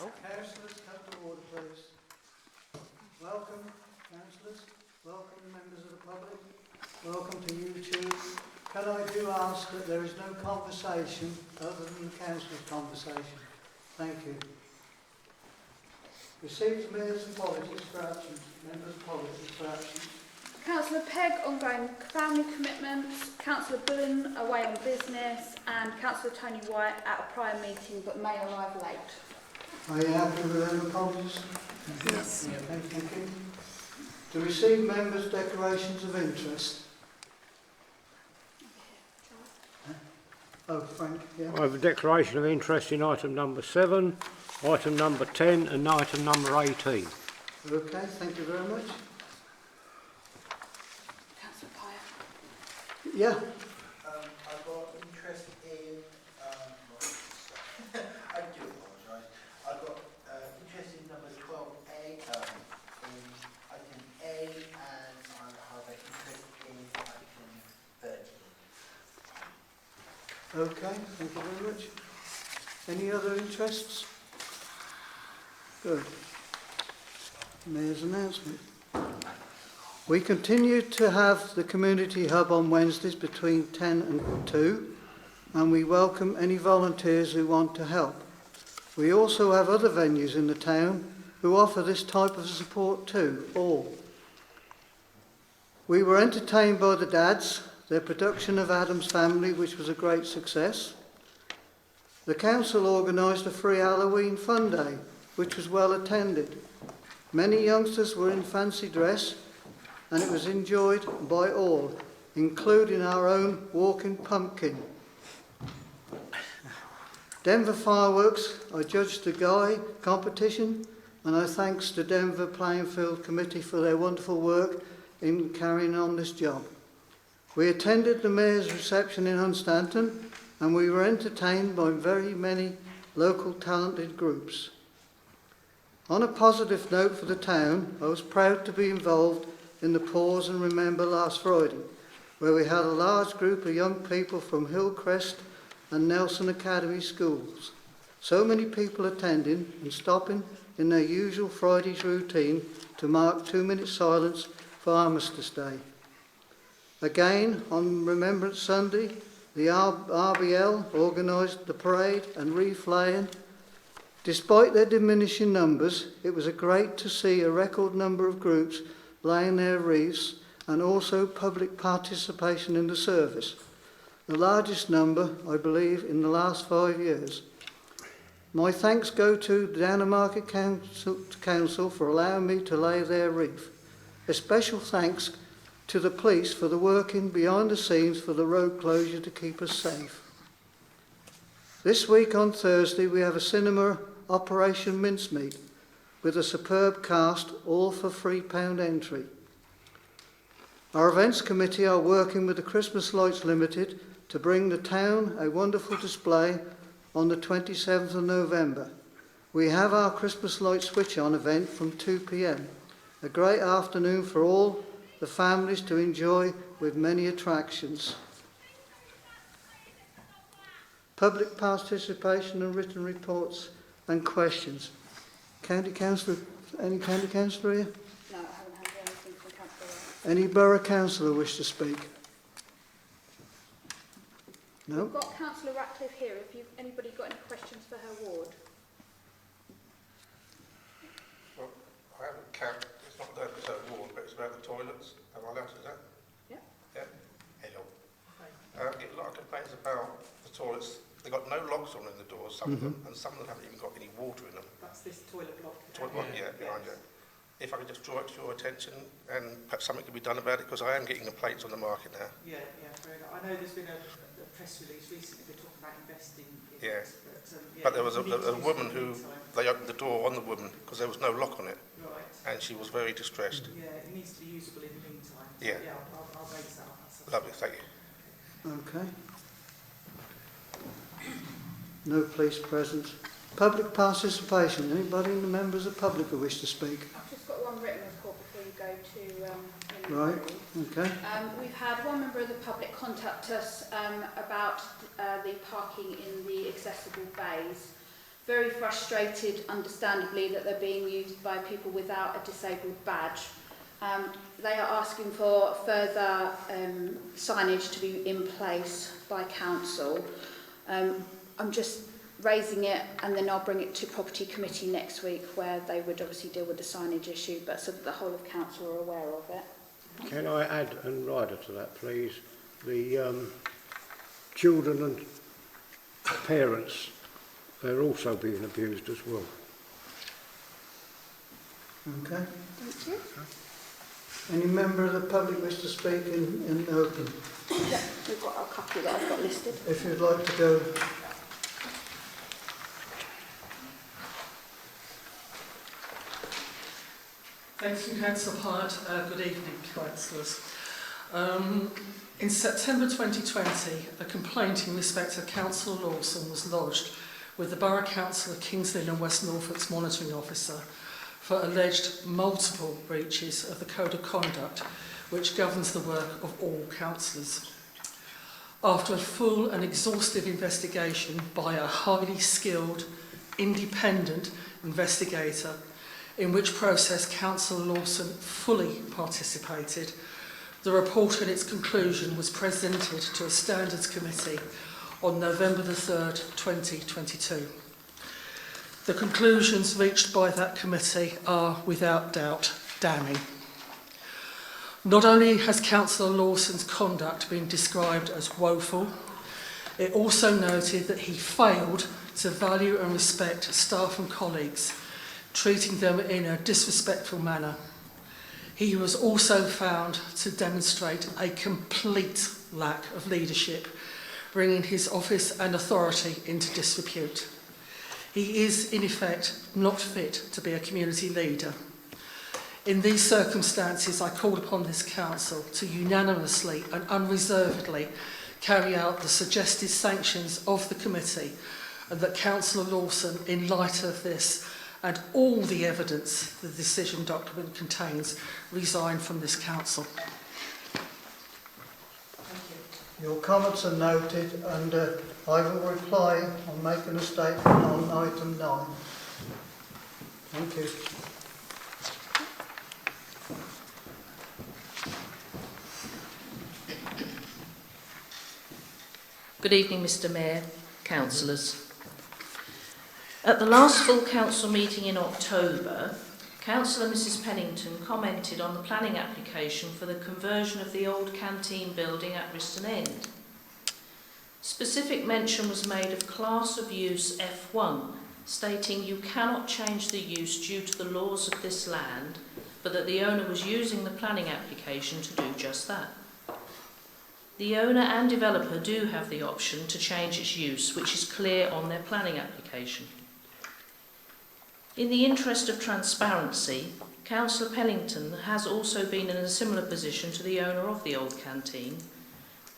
Councillors, come to order, please. Welcome, councillors. Welcome, members of the public. Welcome to YouTube. Can I do ask that there is no conversation other than the councillors' conversation? Thank you. Receives the Mayor's apologies for absence. Members' apologies for absence. Councillor Pegg, ongoing family commitments. Councillor Bullen, away on business. And Councillor Tony White at a prior meeting but may arrive late. Are you happy with them apologies? Yes. Yeah, thank you. To receive members' declarations of interest. Oh, Frank, yeah. I have a declaration of interest in item number 7, item number 10 and item number 18. Okay, thank you very much. Councillor Pye. Yeah. I've got interest in, I do apologise, I've got interest in number 12A, in item A, and I have an interest in item 13. Okay, thank you very much. Any other interests? Good. Mayor's announcement. We continue to have the community hub on Wednesdays between 10 and 2, and we welcome any volunteers who want to help. We also have other venues in the town who offer this type of support too, all. We were entertained by the Dads, their production of Adam's Family, which was a great success. The council organised a free Halloween fun day, which was well attended. Many youngsters were in fancy dress, and it was enjoyed by all, including our own walking pumpkin. Denver Fireworks, I judged the Guy competition, and I thanks the Denver Playing Field Committee for their wonderful work in carrying on this job. We attended the Mayor's reception in Hunstanton, and we were entertained by very many local talented groups. On a positive note for the town, I was proud to be involved in the Pause and Remember last Friday, where we had a large group of young people from Hillcrest and Nelson Academy schools. So many people attending and stopping in their usual Friday's routine to mark 2-minute silence for Armistice Day. Again, on Remembrance Sunday, the RBL organised the parade and wreath-laying. Despite their diminishing numbers, it was great to see a record number of groups laying their wreaths and also public participation in the service. The largest number, I believe, in the last 5 years. My thanks go to the Downham Market Council for allowing me to lay their wreath. A special thanks to the police for the working behind the scenes for the road closure to keep us safe. This week on Thursday we have a cinema Operation Mincemeat with a superb cast, all for £3 entry. Our events committee are working with the Christmas Lights Limited to bring the town a wonderful display on the 27th of November. We have our Christmas Light Switch On event from 2 p.m. A great afternoon for all the families to enjoy with many attractions. Public participation and written reports and questions. County Councillor, any County Councillor here? No, I haven't had anything from Councillor. Any Borough Councillor wish to speak? No? We've got Councillor Ratcliffe here. Have anybody got any questions for her ward? Well, I haven't camped. It's not the ward, but it's about the toilets. Am I allowed to do that? Yeah. Yeah. Hello. I get a lot of complaints about the toilets. They've got no locks on in the doors, some of them, and some of them haven't even got any water in them. That's this toilet block. Toilet block, yeah, behind you. If I could just draw it to your attention, and perhaps something could be done about it, because I am getting complaints on the market now. Yeah, fair enough. I know there's been a press release recently, they're talking about investing in Yeah. this, but, But there was a woman who, they opened the door on the woman, because there was no lock on it, Right. and she was very distressed. Yeah, it needs to be usable in the meantime. So, Yeah. I'll raise that up. Lovely, thank you. Okay. No police present. Public participation. Anybody in the members of the public who wish to speak? I've just got one written report before you go to Right, okay. We've had one member of the public contact us about the parking in the accessible bays. very frustrated, understandably, that they're being used by people without a disabled badge. They are asking for further signage to be in place by council. I'm just raising it, and then I'll bring it to Property Committee next week, where they would obviously deal with the signage issue, but so that the whole of council are aware of it. Can I add, and Ryder, to that, please? The children and parents, they're also being abused as well. Okay. Thank you. Any member of the public wish to speak in open? Yeah, we've got a couple that I've got listed. If you'd like to go. Thank you, Councillor Hart. Good evening, councillors. In September 2020, a complaint in respect of Councillor Lawson was lodged with the Borough Council of Kings Lynn and West Norfolk's monitoring officer for alleged multiple breaches of the Code of Conduct which governs the work of all councillors. After a full and exhaustive investigation by a highly skilled, independent investigator, in which process Councillor Lawson fully participated, the report and its conclusion was presented to a Standards Committee on November the 3rd, 2022. The conclusions reached by that committee are, without doubt, damning. Not only has Councillor Lawson's conduct been described as woeful, it also noted that he failed to value and respect staff and colleagues, treating them in a disrespectful manner. He was also found to demonstrate a complete lack of leadership, bringing his office and authority into disrepute. He is, in effect, not fit to be a community leader. In these circumstances, I call upon this council to unanimously and unreservedly carry out the suggested sanctions of the committee, and that Councillor Lawson, in light of this and all the evidence the decision document contains, resign from this council. Your comments are noted, and I will reply on making a statement on item 9. Thank you. Good evening, Mr Mayor, councillors. At the last full council meeting in October, Councillor Mrs Pennington commented on the planning application for the conversion of the old canteen building at Riston End. Specific mention was made of class of use F1, stating you cannot change the use due to the laws of this land, but that the owner was using the planning application to do just that. The owner and developer do have the option to change its use, which is clear on their planning application. In the interest of transparency, Councillor Pennington has also been in a similar position to the owner of the old canteen.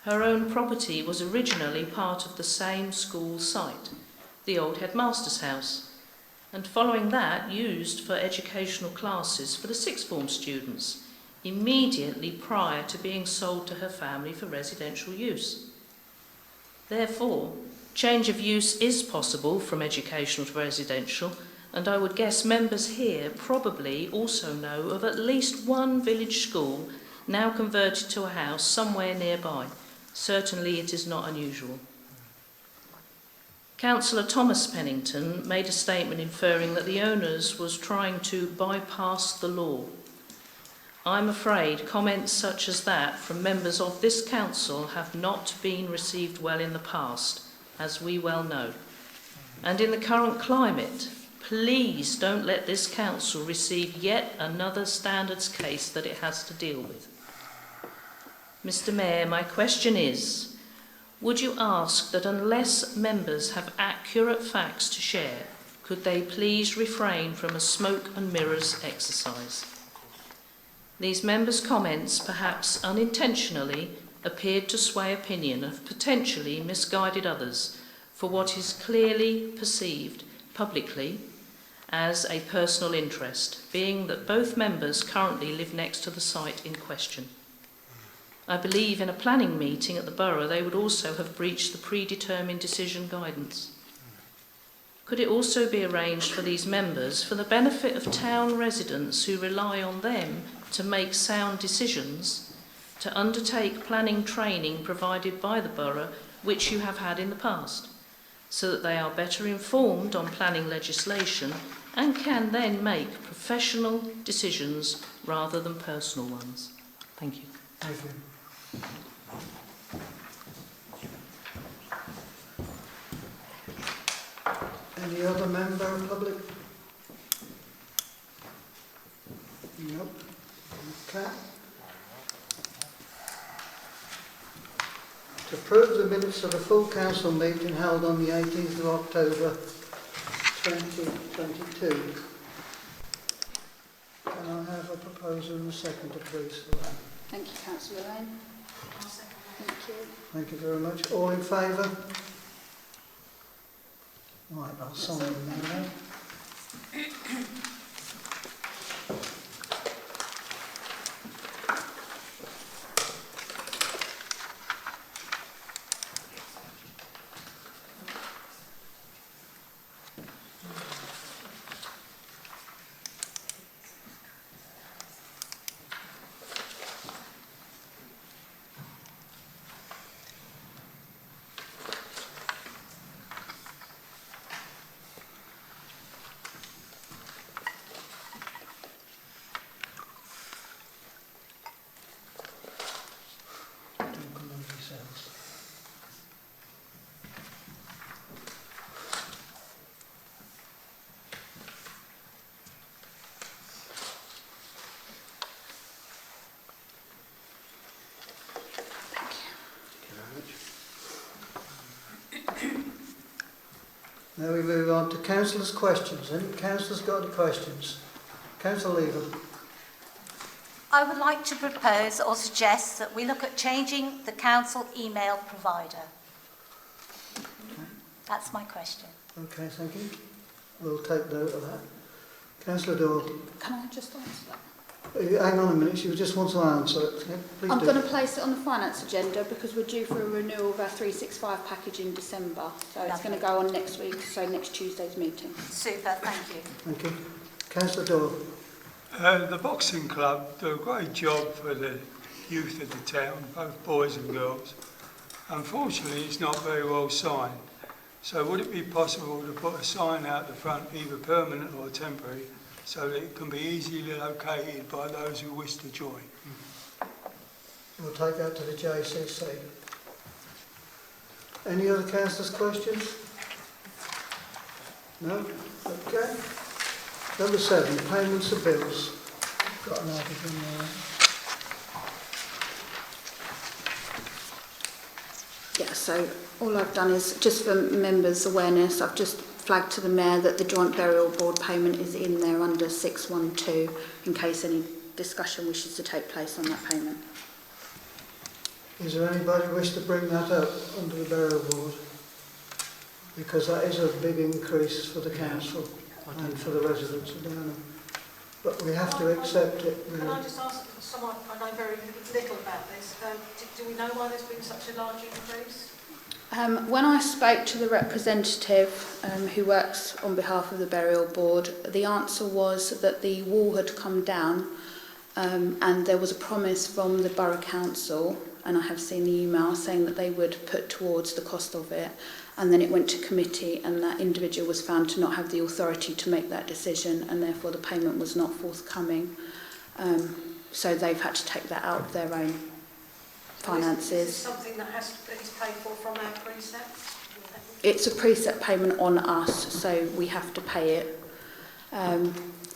Her own property was originally part of the same school site, the old headmaster's house, and following that used for educational classes for the sixth form students, immediately prior to being sold to her family for residential use. Therefore, change of use is possible from educational to residential, and I would guess members here probably also know of at least one village school now converted to a house somewhere nearby. Certainly it is not unusual. Councillor Thomas Pennington made a statement inferring that the owners was trying to bypass the law. I'm afraid comments such as that from members of this council have not been received well in the past, as we well know. And in the current climate, please don't let this council receive yet another standards case that it has to deal with. Mr Mayor, my question is, would you ask that unless members have accurate facts to share, could they please refrain from a smoke and mirrors exercise? These members' comments, perhaps unintentionally, appeared to sway opinion and potentially misguided others for what is clearly perceived publicly as a personal interest, being that both members currently live next to the site in question. I believe in a planning meeting at the borough they would also have breached the predetermined decision guidance. Could it also be arranged for these members, for the benefit of town residents who rely on them to make sound decisions, to undertake planning training provided by the borough, which you have had in the past, so that they are better informed on planning legislation and can then make professional decisions rather than personal ones? Thank you. Thank you. Any other member of public? Nope. Okay. To approve the minutes of the full council meeting held on the 18th of October 2022. Can I have a proposal and a second, please, for that? Thank you, Councillor Lane. Thank you. Thank you very much. All in favour? Right, I'll sign them now. Now we move on to councillors' questions. Any councillors got any questions? Councillor Lever. I would like to propose or suggest that we look at changing the council email provider. That's my question. Okay, thank you. We'll take note of that. Councillor Doyle. Can I just answer that? Hang on a minute, you just want to answer it. Yeah, please I'm do. going to place it on the finance agenda because we're due for a renewal of our 365 package in December. So it's going to go on next week, so next Tuesday's meeting. Super, thank you. Thank you. Councillor Doyle. The boxing club do a great job for the youth of the town, both boys and girls. Unfortunately, it's not very well signed. So would it be possible to put a sign out the front, either permanent or temporary, so that it can be easily located by those who wish to join? We'll take that to the JCC. Any other councillors' questions? No? Okay. Number 7, payments of bills. Got an article in there. Yeah, so all I've done is, just for members' awareness, I've just flagged to the Mayor that the Joint Burial Board payment is in there under 612, in case any discussion wishes to take place on that payment. Is there anybody who wishes to bring that up under the burial board? Because that is a big increase for the council and for the residents of Downham. But we have to accept it. Can I just ask someone, I know very little about this, do we know why there's been such a large increase? When I spoke to the representative who works on behalf of the burial board, the answer was that the wall had come down and there was a promise from the borough council, and I have seen the email saying that they would put towards the cost of it, and then it went to committee and that individual was found to not have the authority to make that decision, and therefore the payment was not forthcoming. So they've had to take that out of their own finances. Is this something that is paid for from our precept? It's a preset payment on us, so we have to pay it.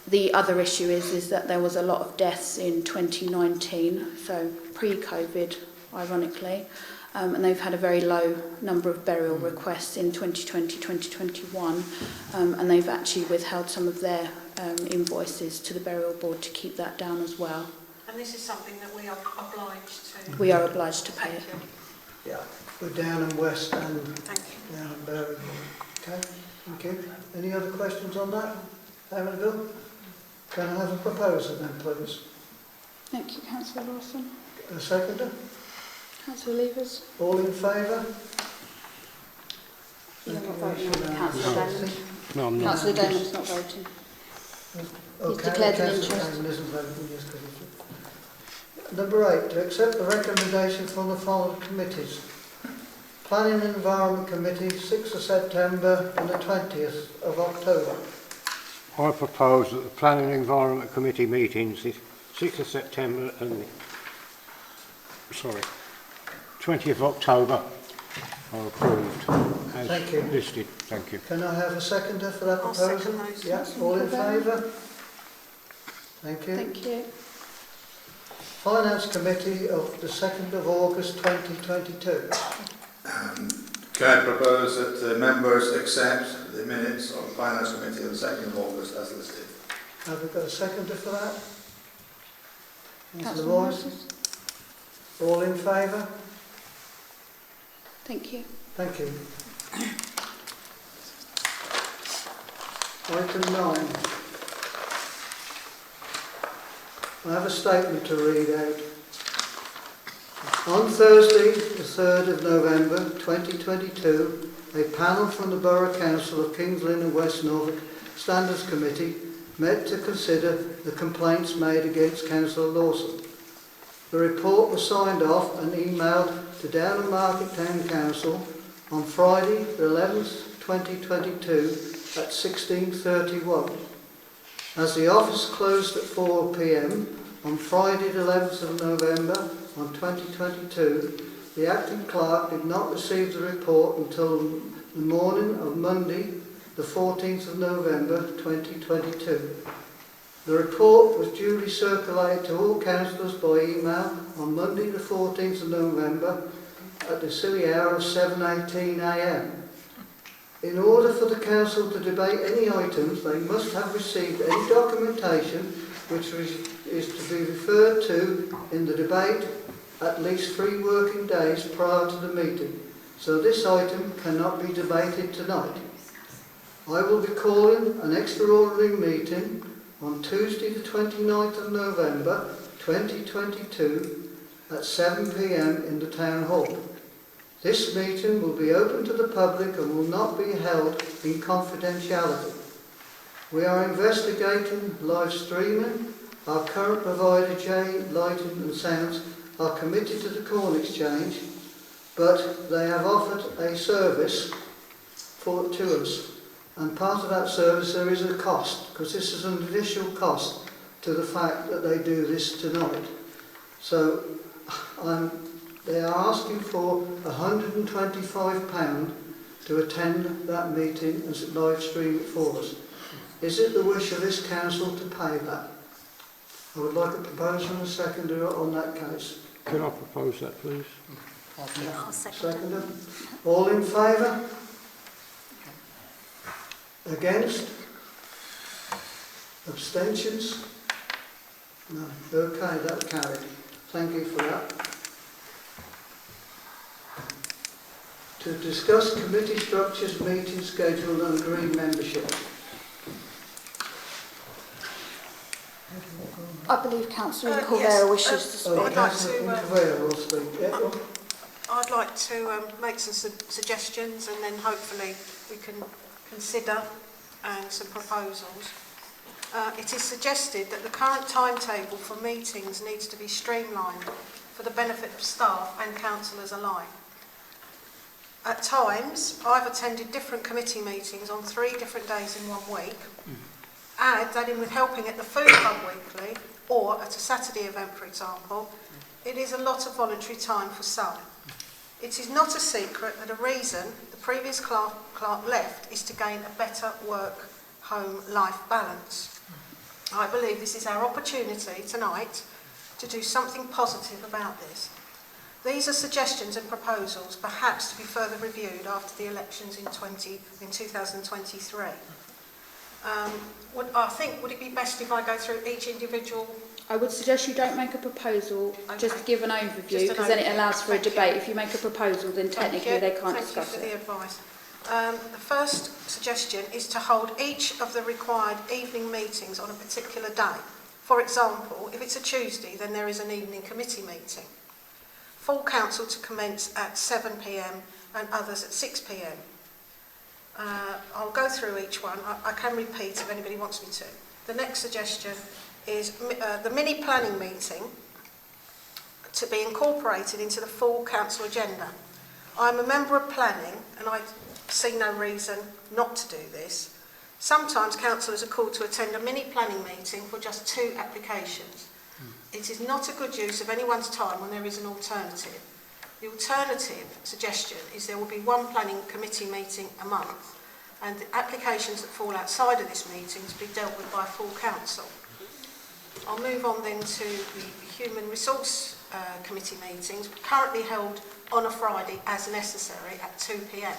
The other issue is that there was a lot of deaths in 2019, so pre-COVID, ironically, and they've had a very low number of burial requests in 2020, 2021, and they've actually withheld some of their invoices to the burial board to keep that down as well. And this is something that we are obliged to? We are obliged to pay it. Yeah, we're Downham West and Thank you. Downham Burial Board. Okay, thank you. Any other questions on that? Payment bill? Can I have a proposal then, please? Thank you, Councillor Lawson. A seconder? Councillor Levers? All in favour? You're not voting on Councillor Lawson. No, I'm not. Councillor Damon's not voting. Okay, declared an Councillor interest. Damon isn't voting, yes, 'cause he's- Number 8, to accept the recommendation from the following committees. Planning and Environment Committee, 6th of September and the 20th of October. I propose that the Planning and Environment Committee meetings, the 6th of September and the 20th of October, are approved as Thank you. listed. Thank you. Can I have a seconder for that I'll proposal? second those. Yeah, all in favour? Thank you. Thank you. Finance Committee of the 2nd of August 2022. Can I propose that the members accept the minutes of the Finance Committee on the 2nd of August as listed? Have we got a seconder for that? Councillor Councillor Morris? Moses. All in favour? Thank you. Thank you. Item 9. I have a statement to read out. On Thursday, the 3rd of November 2022, a panel from the Borough Council of Kings Lynn and West Norfolk Standards Committee met to consider the complaints made against Councillor Lawson. The report was signed off and emailed to Downham Market Town Council on Friday, the 11th, 2022 at 16:31. As the office closed at 4 p.m. on Friday, the 11th of November on 2022, the acting clerk did not receive the report until the morning of Monday, the 14th of November 2022. The report was duly circulated to all councillors by email on Monday the 14th of November at the silly hour of 7:18 a.m. In order for the council to debate any items, they must have received any documentation which is to be referred to in the debate at least 3 working days prior to the meeting, so this item cannot be debated tonight. I will be calling an extraordinary meeting on Tuesday the 29th of November 2022 at 7 p.m. in the Town Hall. This meeting will be open to the public and will not be held in confidentiality. We are investigating live streaming. Our current provider, J Lighting and Sounds, are committed to the Corn Exchange, but they have offered a service to us. And part of that service there is a cost, because this is an additional cost to the fact that they do this tonight. So they are asking for £125 to attend that meeting and live stream it for us. Is it the wish of this council to pay that? I would like a proposal and a seconder on that case. Can I propose that, please? I'll second. Seconder. All in favour? Against? Abstentions? No. Okay, that's carried. Thank you for that. To discuss committee structures, meeting schedule and agreed membership. I believe Councillor Corvera yes, wishes to speak. Oh, I'd like Councillor to, Corvera will speak. Yeah. I'd like to make some suggestions, and then hopefully we can consider and some proposals. It is suggested that the current timetable for meetings needs to be streamlined for the benefit of staff and councillors alike. At times, I've attended different committee meetings on 3 different days in 1 week. Add that in with helping at the Food Club weekly, or at a Saturday event, for example, it is a lot of voluntary time for some. It is not a secret that a reason the previous clerk left is to gain a better work-home life balance. I believe this is our opportunity tonight to do something positive about this. These are suggestions and proposals, perhaps to be further reviewed after the elections in 2023. Would it be best if I go through each individual? I would suggest you don't make a proposal, Okay. just give an overview, Just an because then it overview. allows for a Thank you. debate. If you make a proposal, then technically they can't discuss Thank you it. for the advice. The first suggestion is to hold each of the required evening meetings on a particular day. For example, if it's a Tuesday, then there is an evening committee meeting. Full council to commence at 7 p.m. and others at 6 p.m. I'll go through each one. I can repeat if anybody wants me to. The next suggestion is the mini planning meeting to be incorporated into the full council agenda. I'm a member of planning and I see no reason not to do this. Sometimes councillors are called to attend a mini planning meeting for just 2 applications. It is not a good use of anyone's time when there is an alternative. The alternative suggestion is there will be 1 planning committee meeting a month and the applications that fall outside of this meeting to be dealt with by full council. I'll move on then to the Human Resource Committee meetings, currently held on a Friday as necessary at 2 p.m,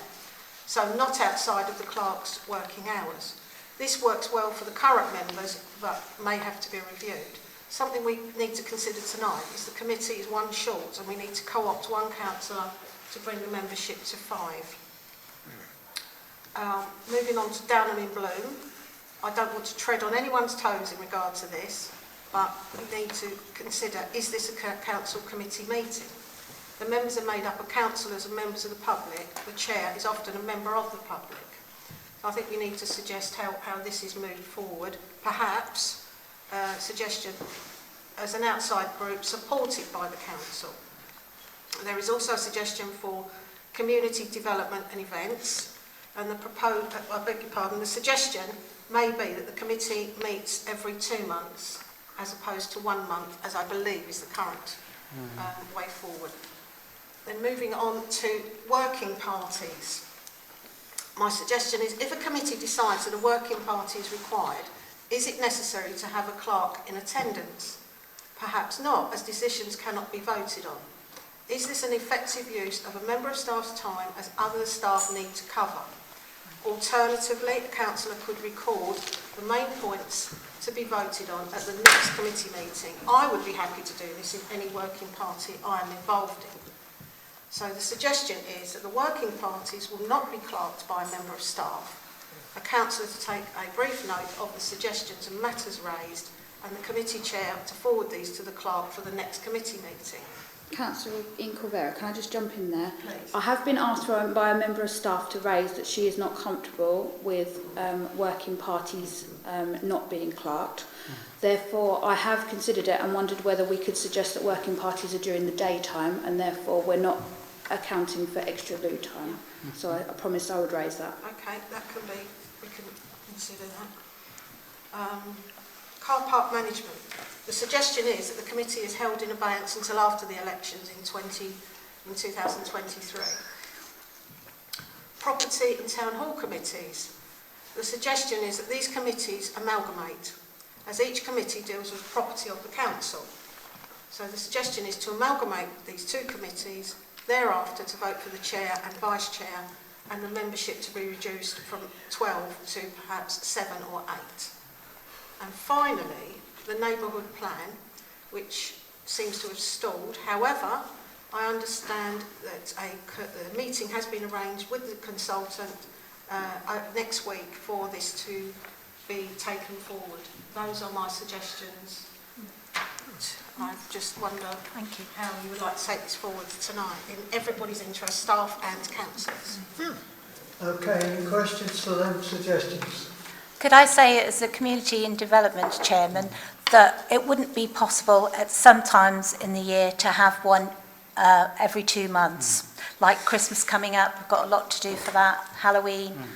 so not outside of the clerk's working hours. This works well for the current members but may have to be reviewed. Something we need to consider tonight is the committee is 1 short and we need to co-opt 1 councillor to bring the membership to 5. Moving on to Downham in Bloom, I don't want to tread on anyone's toes in regard to this, but we need to consider, is this a council committee meeting? The members are made up of councillors and members of the public. The chair is often a member of the public. So I think we need to suggest how this is moved forward. Perhaps suggestion as an outside group supported by the council. There is also a suggestion for community development and events, and the suggestion may be that the committee meets every 2 months as opposed to 1 month, as I believe is the current way forward. Then moving on to working parties. My suggestion is if a committee decides that a working party is required, is it necessary to have a clerk in attendance? Perhaps not, as decisions cannot be voted on. Is this an effective use of a member of staff's time as other staff need to cover? Alternatively, a councillor could record the main points to be voted on at the next committee meeting. I would be happy to do this in any working party I am involved in. So the suggestion is that the working parties will not be clerked by a member of staff. A councillor to take a brief note of the suggestions and matters raised, and the committee chair to forward these to the clerk for the next committee meeting. Councillor Incorvera, can I just jump in there? Please. I have been asked by a member of staff to raise that she is not comfortable with working parties not being clerked. Therefore, I have considered it and wondered whether we could suggest that working parties are during the daytime and therefore we're not accounting for extra loo time. So I promised I would raise that. Okay, that can be, we can consider that. Car park management. The suggestion is that the committee is held in abeyance until after the elections in 2023. Property and town hall committees. The suggestion is that these committees amalgamate, as each committee deals with property of the council. So the suggestion is to amalgamate these 2 committees, thereafter to vote for the chair and vice chair, and the membership to be reduced from 12 to perhaps 7 or 8. And finally, the neighbourhood plan, which seems to have stalled. However, I understand that a meeting has been arranged with the consultant next week for this to be taken forward. Those are my suggestions. I just wonder how you would like to take this forward tonight in everybody's interest, staff and councillors. Okay, any questions for them suggestions? Could I say, as the Community and Development Chairman, that it wouldn't be possible at some times in the year to have one every 2 months, like Christmas coming up, we've got a lot to do for that, Halloween.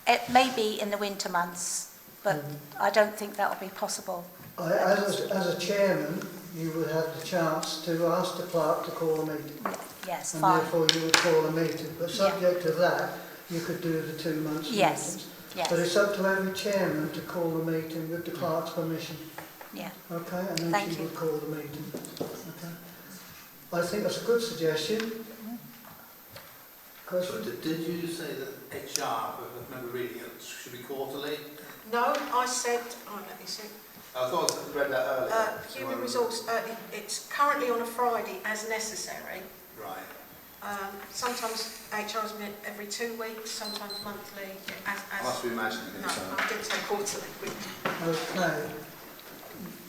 It may be in the winter months, but I don't think that will be possible. As a chairman, you would have the chance to ask the clerk to call a meeting. Yes, and fine. therefore you would call a meeting. But subject to that, you could do the 2 months meetings. Yes. But it's up to every chairman to call a meeting with the clerk's permission. Yeah. Okay, and then Thank she you. would call the meeting. Okay. I think that's a good suggestion. Question? So did you say that HR, I remember reading it, should be quarterly? No, I said, let me see. I thought I read that earlier. Human resource, it's currently on a Friday as necessary. Right. Sometimes HR is every 2 weeks, sometimes monthly. I must be imagining it. No, I didn't say quarterly. Okay.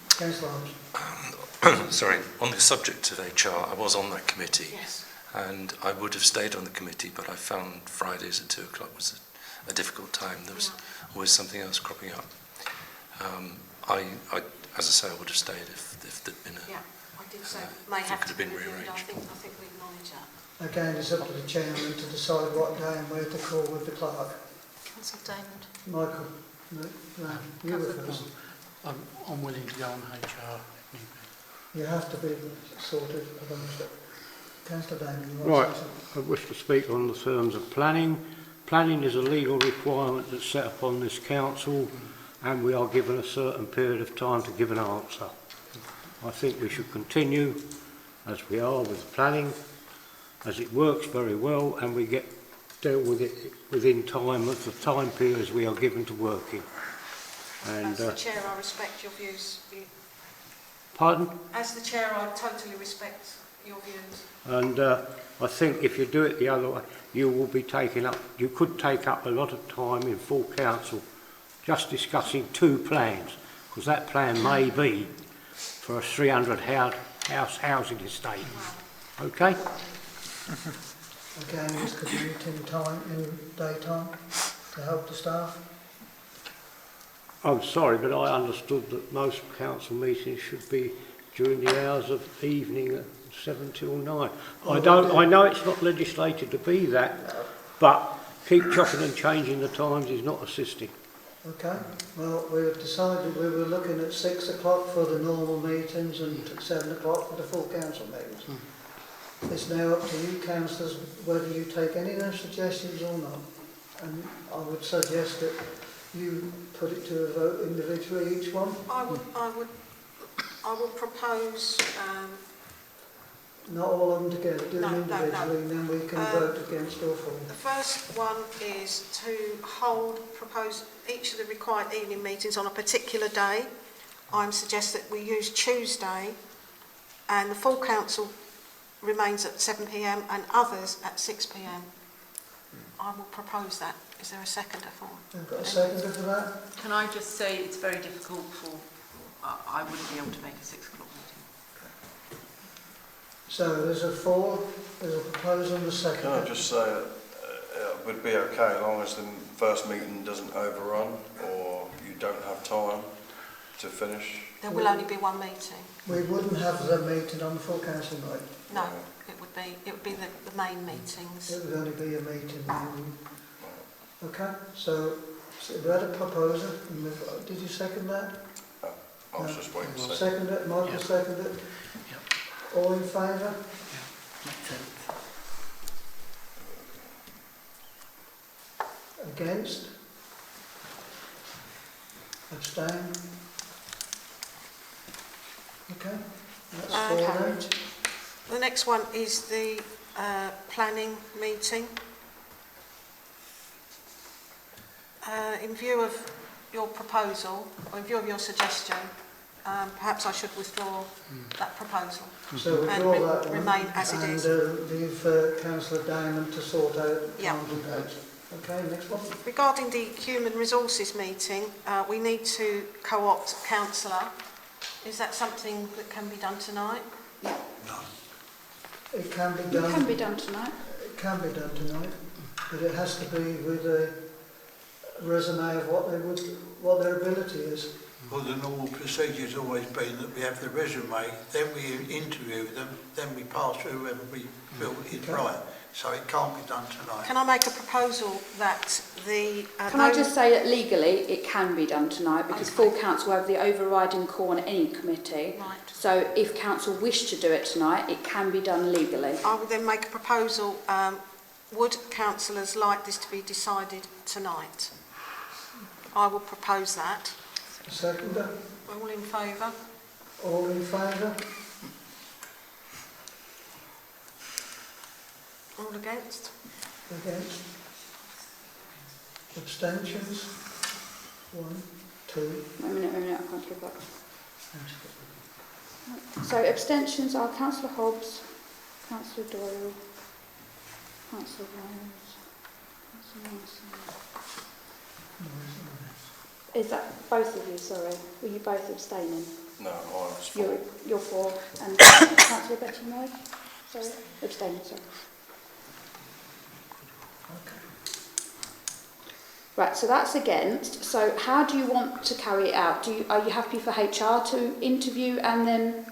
Councillor Holmes. Sorry, on the subject of HR, I was on that committee. Yes. And I would have stayed on the committee, but I found Fridays at 2 o'clock was a difficult time. There was always something else cropping up. I, as I say, I would have stayed if there'd been a... Yeah, I did say may if it have could to have been be reviewed. rearranged. I think we acknowledge that. Again, it's up to the chairman to decide what day and where to call with the clerk. Councillor Diamond. Michael, no, you were first. I'm willing to go on HR. You have to be sorted amongst it. Councillor Damon, you want Right, to say something? I wish to speak on the terms of planning. Planning is a legal requirement that's set upon this council, and we are given a certain period of time to give an answer. I think we should continue as we are with planning, as it works very well, and we get dealt with it within time of the time periods we are given to working. And As the Chair, I respect your views. pardon? As the Chair, I totally respect your views. And I think if you do it the other way, you will be taking up, you could take up a lot of time in full council just discussing two plans, because that plan may be for a 300 house housing estate. Okay? Again, this could be in daytime to help the staff. I'm sorry, but I understood that most council meetings should be during the hours of evening at 7 till 9. I know it's not legislated to be that, but keep chopping and changing the times is not assisting. Okay, well, we've decided we were looking at 6 o'clock for the normal meetings and 7 o'clock for the full council meetings. It's now up to you councillors whether you take any of those suggestions or not. And I would suggest that you put it to a vote individually, each one. I would propose. Not all of them together, do them No, individually, and then we can vote against or for. The first one is to propose each of the required evening meetings on a particular day. I'm suggesting that we use Tuesday, and the full council remains at 7 p.m. and others at 6 p.m. I will propose that. Is there a seconder for? I've got a seconder for that. Can I just say it's very difficult for, I wouldn't be able to make a 6 o'clock meeting. So there's a proposal and a second. Can I just say it would be okay as long as the first meeting doesn't overrun or you don't have time to finish? There will only be one meeting. We wouldn't have the meeting on the full council night. No, it would be the main meetings. It would only be a meeting. Okay, so we had a proposal. Did you second that? I was just waiting to say. Second it, Michael seconded it. All in favour? Against? Abstain? Okay, that's four then. Carried. The next one is the planning meeting. In view of your proposal, or in view of your suggestion, perhaps I should withdraw that proposal. So and withdraw that one, remain as it is. And leave Councillor Diamond to sort out times and dates. Okay, next one. Regarding the human resources meeting, we need to co-opt a councillor. Is that something that can be done tonight? No. It can be done. It can be done tonight. It can be done tonight, but it has to be with a resume of what their ability is. Well, the normal procedure's always been that we have the resume, then we interview them, then we pass through whoever we feel is right. So it can't be done tonight. Can I make a proposal that the... Can I just say that legally it can be done tonight because full council have the overriding call on any committee. Right. So if council wish to do it tonight, it can be done legally. I will then make a proposal. Would councillors like this to be decided tonight? I will propose that. Seconder? All in favour? All in favour? All against? Against? Abstentions? 1, 2. Wait a minute, I can't keep up. So abstentions are Councillor Hobbs, Councillor Doyle, Councillor Rose, Councillor Wilson. Is that both of you, sorry? Were you both abstaining? No, I was for. You're for. And Councillor Betty Moy? Sorry? Abstaining, sorry. Right, so that's against. So how do you want to carry it out? Are you happy for HR to interview and then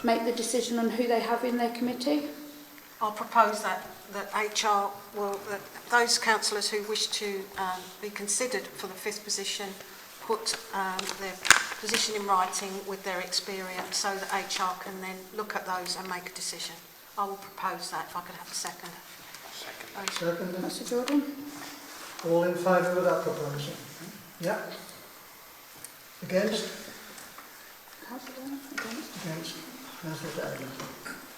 make the decision on who they have in their committee? I'll propose that HR will, that those councillors who wish to be considered for the 5th position put their position in writing with their experience so that HR can then look at those and make a decision. I will propose that, if I could have a second. Second. Councillor Jordan? All in favour of that proposal? Yeah. Against? Councillor Jordan? Against? Against. Councillor Daly.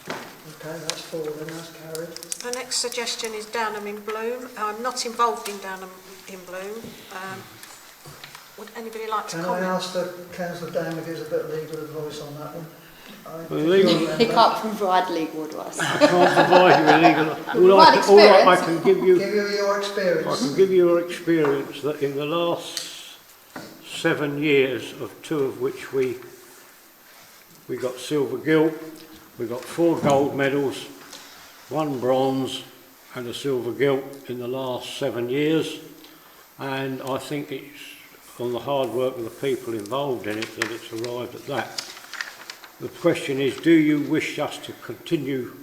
Okay, that's 4 then, that's carried. The next suggestion is Downham in Bloom. I'm not involved in Downham in Bloom. Would anybody like to Can comment? I ask that Councillor Dame gives a bit of legal advice on that one? He can't provide legal advice. I can't provide you with legal All I can give you your experience. I can give you your experience that in the last 7 years, of 2 of which we got silver gilt, we got 4 gold medals, 1 bronze and a silver gilt in the last 7 years, and I think it's on the hard work of the people involved in it that it's arrived at that. The question is, do you wish us to continue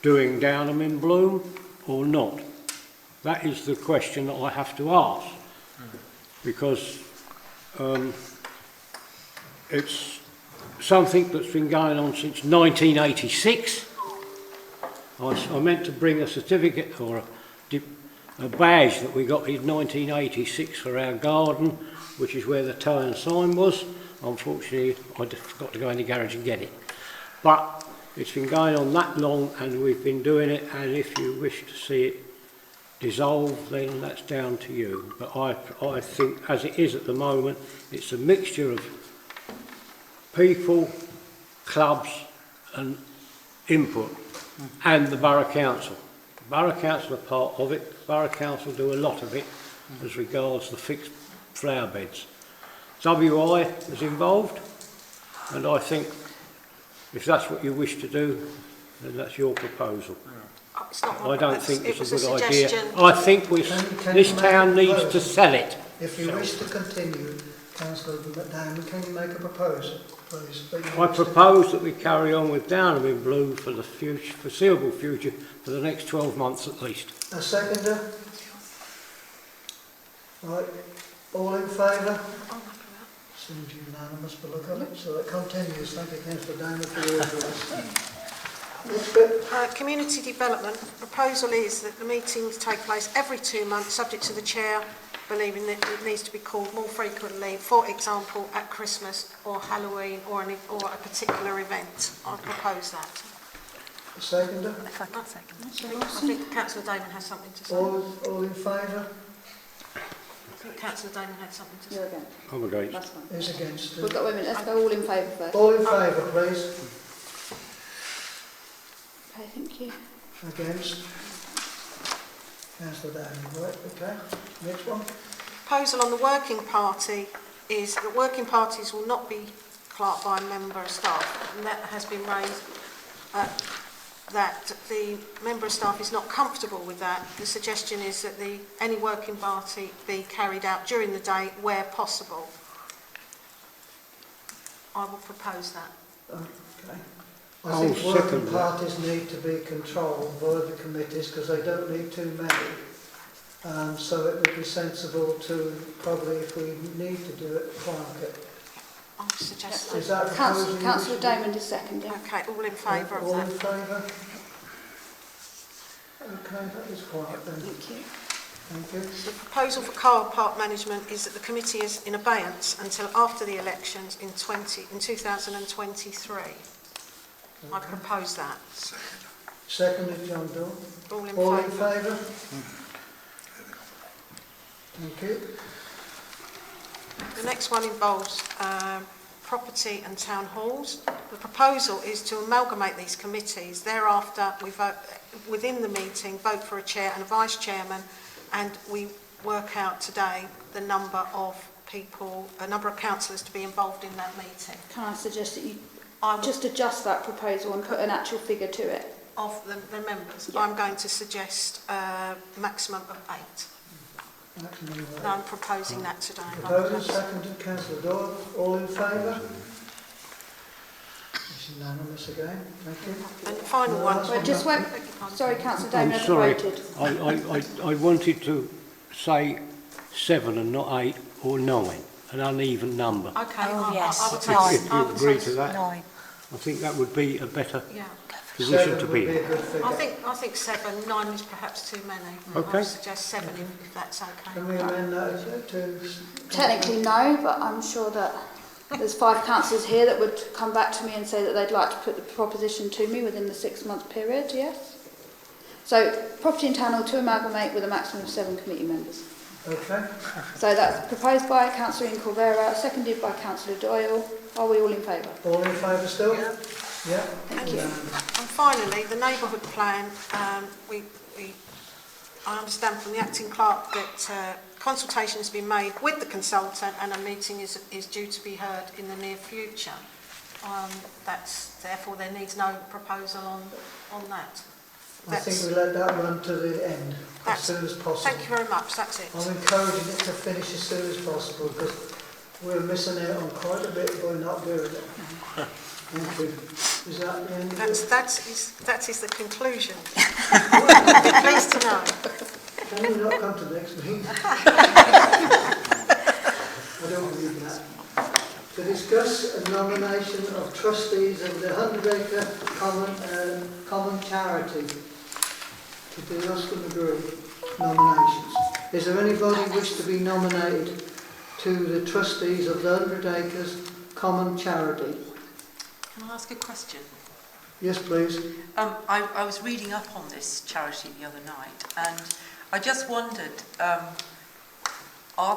doing Downham in Bloom or not? That is the question that I have to ask, because it's something that's been going on since 1986. I meant to bring a certificate or a badge that we got in 1986 for our garden, which is where the toe and sign was. Unfortunately, I forgot to go in the garage and get it. But it's been going on that long and we've been doing it, and if you wish to see it dissolve, then that's down to you. But I think, as it is at the moment, it's a mixture of people, clubs and input, and the Borough Council. The Borough Council are part of it. The Borough Council do a lot of it as regards the fixed flower beds. WI is involved, and I think if that's what you wish to do, then that's your proposal. I don't think it's a good idea. I think this town needs to sell it. If you wish to continue, Councillor Downham, can you make a proposal, please? I propose that we carry on with Downham in Bloom for the foreseeable future, for the next 12 months at least. A seconder? Right, all in favour? Seems unanimous, but look at it, so it continues. Thank you, Councillor Downham, for your advice. Next bit. Community development proposal is that the meetings take place every 2 months, subject to the chair believing that it needs to be called more frequently, for example, at Christmas or Halloween or a particular event. I propose that. A seconder? If I can second. I think Councillor Damon has something to say. All in favour? I think Councillor Damon had something to say. You're against. I'm against. That's fine. Who's against? We've got women. Let's go all in favour first. All in favour, please. Okay, thank you. Against? Councillor Downham, right, okay. Next one. Proposal on the working party is that working parties will not be clerked by a member of staff, and that has been raised that the member of staff is not comfortable with that. The suggestion is that any working party be carried out during the day where possible. I will propose that. Okay. I think working parties need to be controlled by the committees because they don't need too many. So it would be sensible to probably, if we need to do it, clerk it. I suggest that. Is that Councillor Damon is second, yeah. Okay, all in favour of all that. All in favour? Okay, that is quiet then. Thank you. Thank you. The proposal for car park management is that the committee is in abeyance until after the elections in 2023. I propose that. Seconded, John Doe. All in favour? Favour? Thank you. The next one involves property and town halls. The proposal is to amalgamate these committees. Thereafter, we vote within the meeting, vote for a chair and a vice chairman, and we work out today the number of people, a number of councillors to be involved in that meeting. Can I suggest that you just adjust that proposal and put an actual figure to it? Of the members, Yeah. I'm going to suggest a maximum of 8. No, I'm proposing that today. Proposal seconded, councillor Doyle. All in favour? It's unanimous again. Thank you. And the final one. Wait, just wait. Sorry, Councillor I'm Damian, sorry, voted. I wanted to say 7 and not 8 or 9, an uneven number. Okay, Oh, yes. I would Nine. say, If you agree to that, 9. I think that would be a better yeah. position Seven to would be be a in. good figure. I think 7, 9 is perhaps too many. Okay. I suggest 7 if that's okay. Can we amend that to... Technically no, but I'm sure that there's 5 councillors here that would come back to me and say that they'd like to put the proposition to me within the 6-month period, yes? So, property in town hall to amalgamate with a maximum of 7 committee members. Okay. So that's proposed by Councillor Incorvera, seconded by Councillor Doyle. Are we all in favour? All in favour still? Yeah. Yeah. Thank you. And finally, the neighbourhood plan, I understand from the acting clerk that consultation has been made with the consultant and a meeting is due to be heard in the near future. Therefore there needs no proposal on that. I think we let that run to the end as soon as possible. Thank you very much, that's it. I'm encouraging it to finish as soon as possible because we're missing out on quite a bit by not doing it. Thank you. Is that the end of it? That is the conclusion. I'd be pleased to know. Can you not come to the next meeting? I don't believe that. To discuss a nomination of trustees of the 100-acre common charity. To the Oscar McGrew nominations. Is there anybody wish to be nominated to the trustees of the 100 acres common charity? Can I ask a question? Yes, please. I was reading up on this charity the other night, and I just wondered, are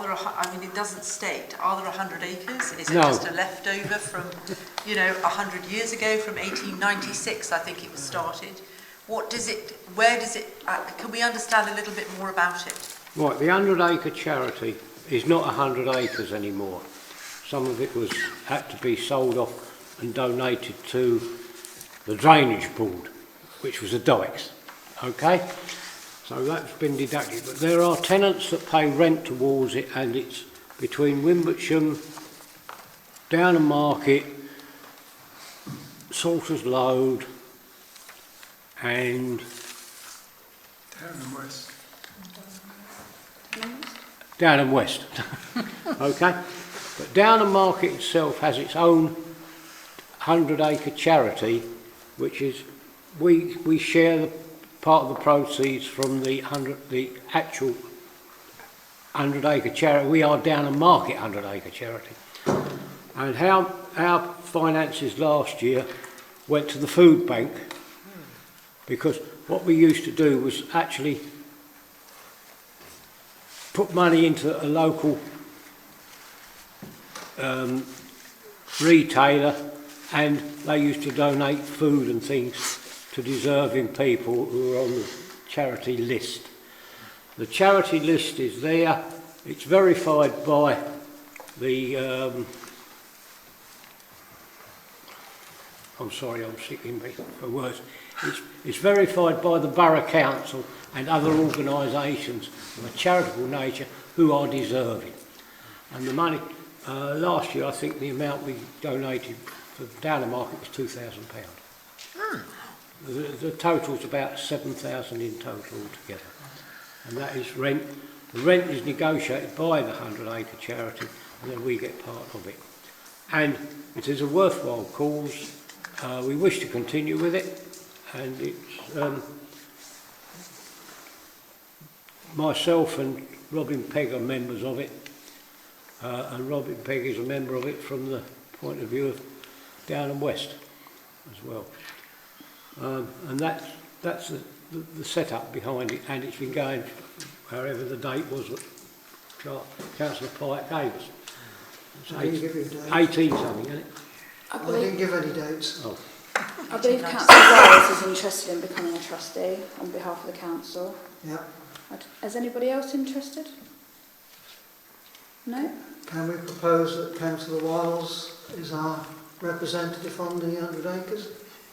there, I mean, it doesn't state, are there 100 acres? Is it just a leftover from, 100 years ago, from 1896, I think it was started? What does it, where does it, can we understand a little bit more about it? Right, the 100-acre charity is not 100 acres anymore. Some of it had to be sold off and donated to the drainage board, which was the dikes. Okay? So that's been deducted. But there are tenants that pay rent towards it, and it's between Wimbersham, Downham Market, Salters Lode, and Downham West. Downham West. Okay? But Downham Market itself has its own 100-acre charity, which is we share the part of the proceeds from the actual 100-acre charity. We are Downham Market 100-acre charity. And how our finances last year went to the food bank, because what we used to do was actually put money into a local retailer, and they used to donate food and things to deserving people who are on the charity list. The charity list is there. It's verified by the I'm sorry, I'm sick in me for words. It's verified by the Borough Council and other organisations of a charitable nature who are deserving. And the money, last year I think the amount we donated for Downham Market was £2,000. The total's about 7,000 in total altogether. And that is rent. The rent is negotiated by the 100-acre charity, and then we get part of it. And it is a worthwhile cause. We wish to continue with it, and it's myself and Robin Pegg are members of it, and Robin Pegg is a member of it from the point of view of Downham West as well. And that's the setup behind it, and it's been going however the date was that Councillor Pyatt gave us. I didn't give you a date. 18 something, isn't it? I didn't give any dates. Oh. I believe Councillor Wells is interested in becoming a trustee on behalf of the council. Yeah. Is anybody else interested? No? Can we propose that Councillor Wiles is our representative on the 100 acres?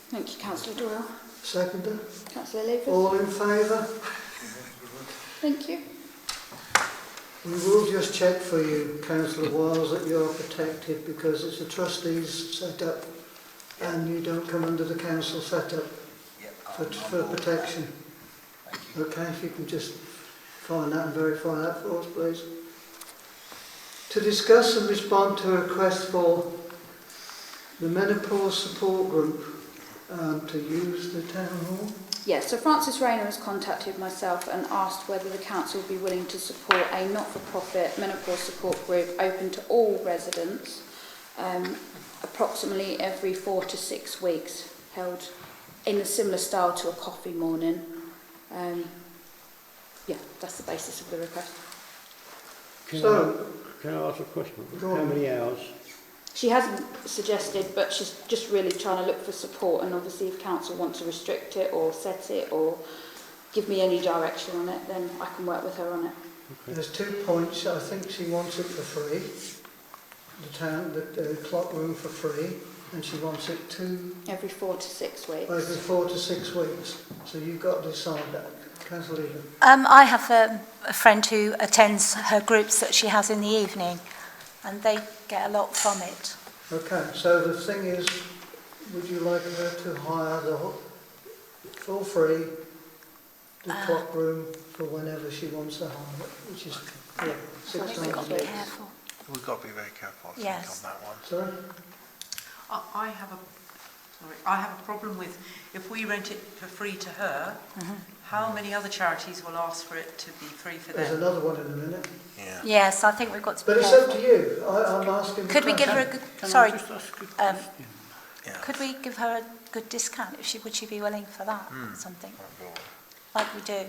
Thank you, Councillor Doyle. Seconder? Councillor Leavers. All in favour? Thank you. We will just check for you, Councillor Wiles, that you're protected because it's a trustees set-up and you don't come under the council set-up for protection. Okay, if you can just find that and verify that for us, please. To discuss and respond to a request for the menopause support group to use the town hall. Yes, so Francis Rayner has contacted myself and asked whether the council would be willing to support a not-for-profit menopause support group open to all residents, approximately every 4 to 6 weeks, held in a similar style to a coffee morning. Yeah, that's the basis of the request. Can I ask a question? How many hours? She hasn't suggested, but she's just really trying to look for support, and obviously if council want to restrict it or set it or give me any direction on it, then I can work with her on it. Okay. There's 2 points. I think she wants it for free, the clock room for free, and she wants it every 4 to 6 weeks. Every 4 to 6 weeks. So you've got to decide that. Councillor Lever. I have a friend who attends her groups that she has in the evening, and they get a lot from it. Okay, so the thing is, would you like her to hire for free the clock room for whenever she wants to hire it, which is 6 We've got to be weeks. careful. We've got to be very careful, I think, Yes. on that one. Sorry? I have a problem with, if we rent it for free to her, how many other charities will ask for it to be free for them? There's another one in a minute. Yeah. Yes, I think we've got to be But it's careful. up to you. I'm asking. Could we give her a good, Can sorry, I just ask a question? could we give her a good discount? Would she be willing for that? Something like we do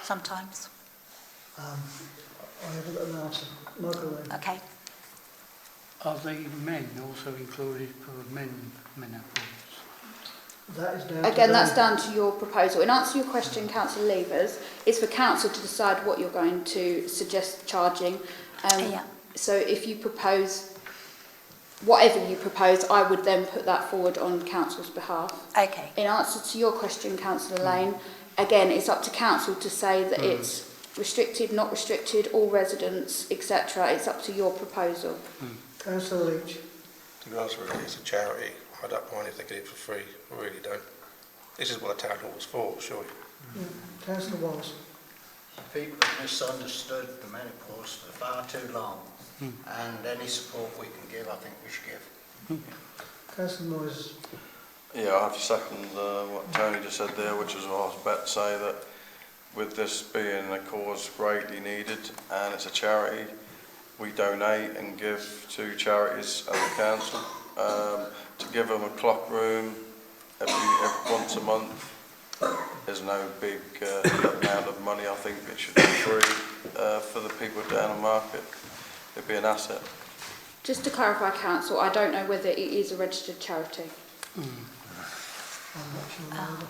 sometimes. I haven't got an answer. Microwave. Okay. Are the men also included for menopause? That is down Again, to that's them. down to your proposal. In answer to your question, Councillor Levers, it's for council to decide what you're going to suggest charging. So if you propose, whatever you propose, I would then put that forward on council's behalf. Okay. In answer to your question, Councillor Lane, again, it's up to council to say that it's restricted, not restricted, all residents, etc. It's up to your proposal. Councillor Leach. To be honest with you, it's a charity. I don't mind if they get it for free. I really don't. This is what the town hall was for, surely. Councillor Wallace. People have misunderstood the menopause for far too long, and any support we can give, I think we should give. Councillor Moyes. Yeah, I have to second what Tony just said there, which is what I was about to say, that with this being a cause greatly needed and it's a charity, we donate and give to charities as a council. To give them a clock room every once a month is no big amount of money. I think it should be free for the people down the market. It'd be an asset. Just to clarify, council, I don't know whether it is a registered charity. I'm not sure.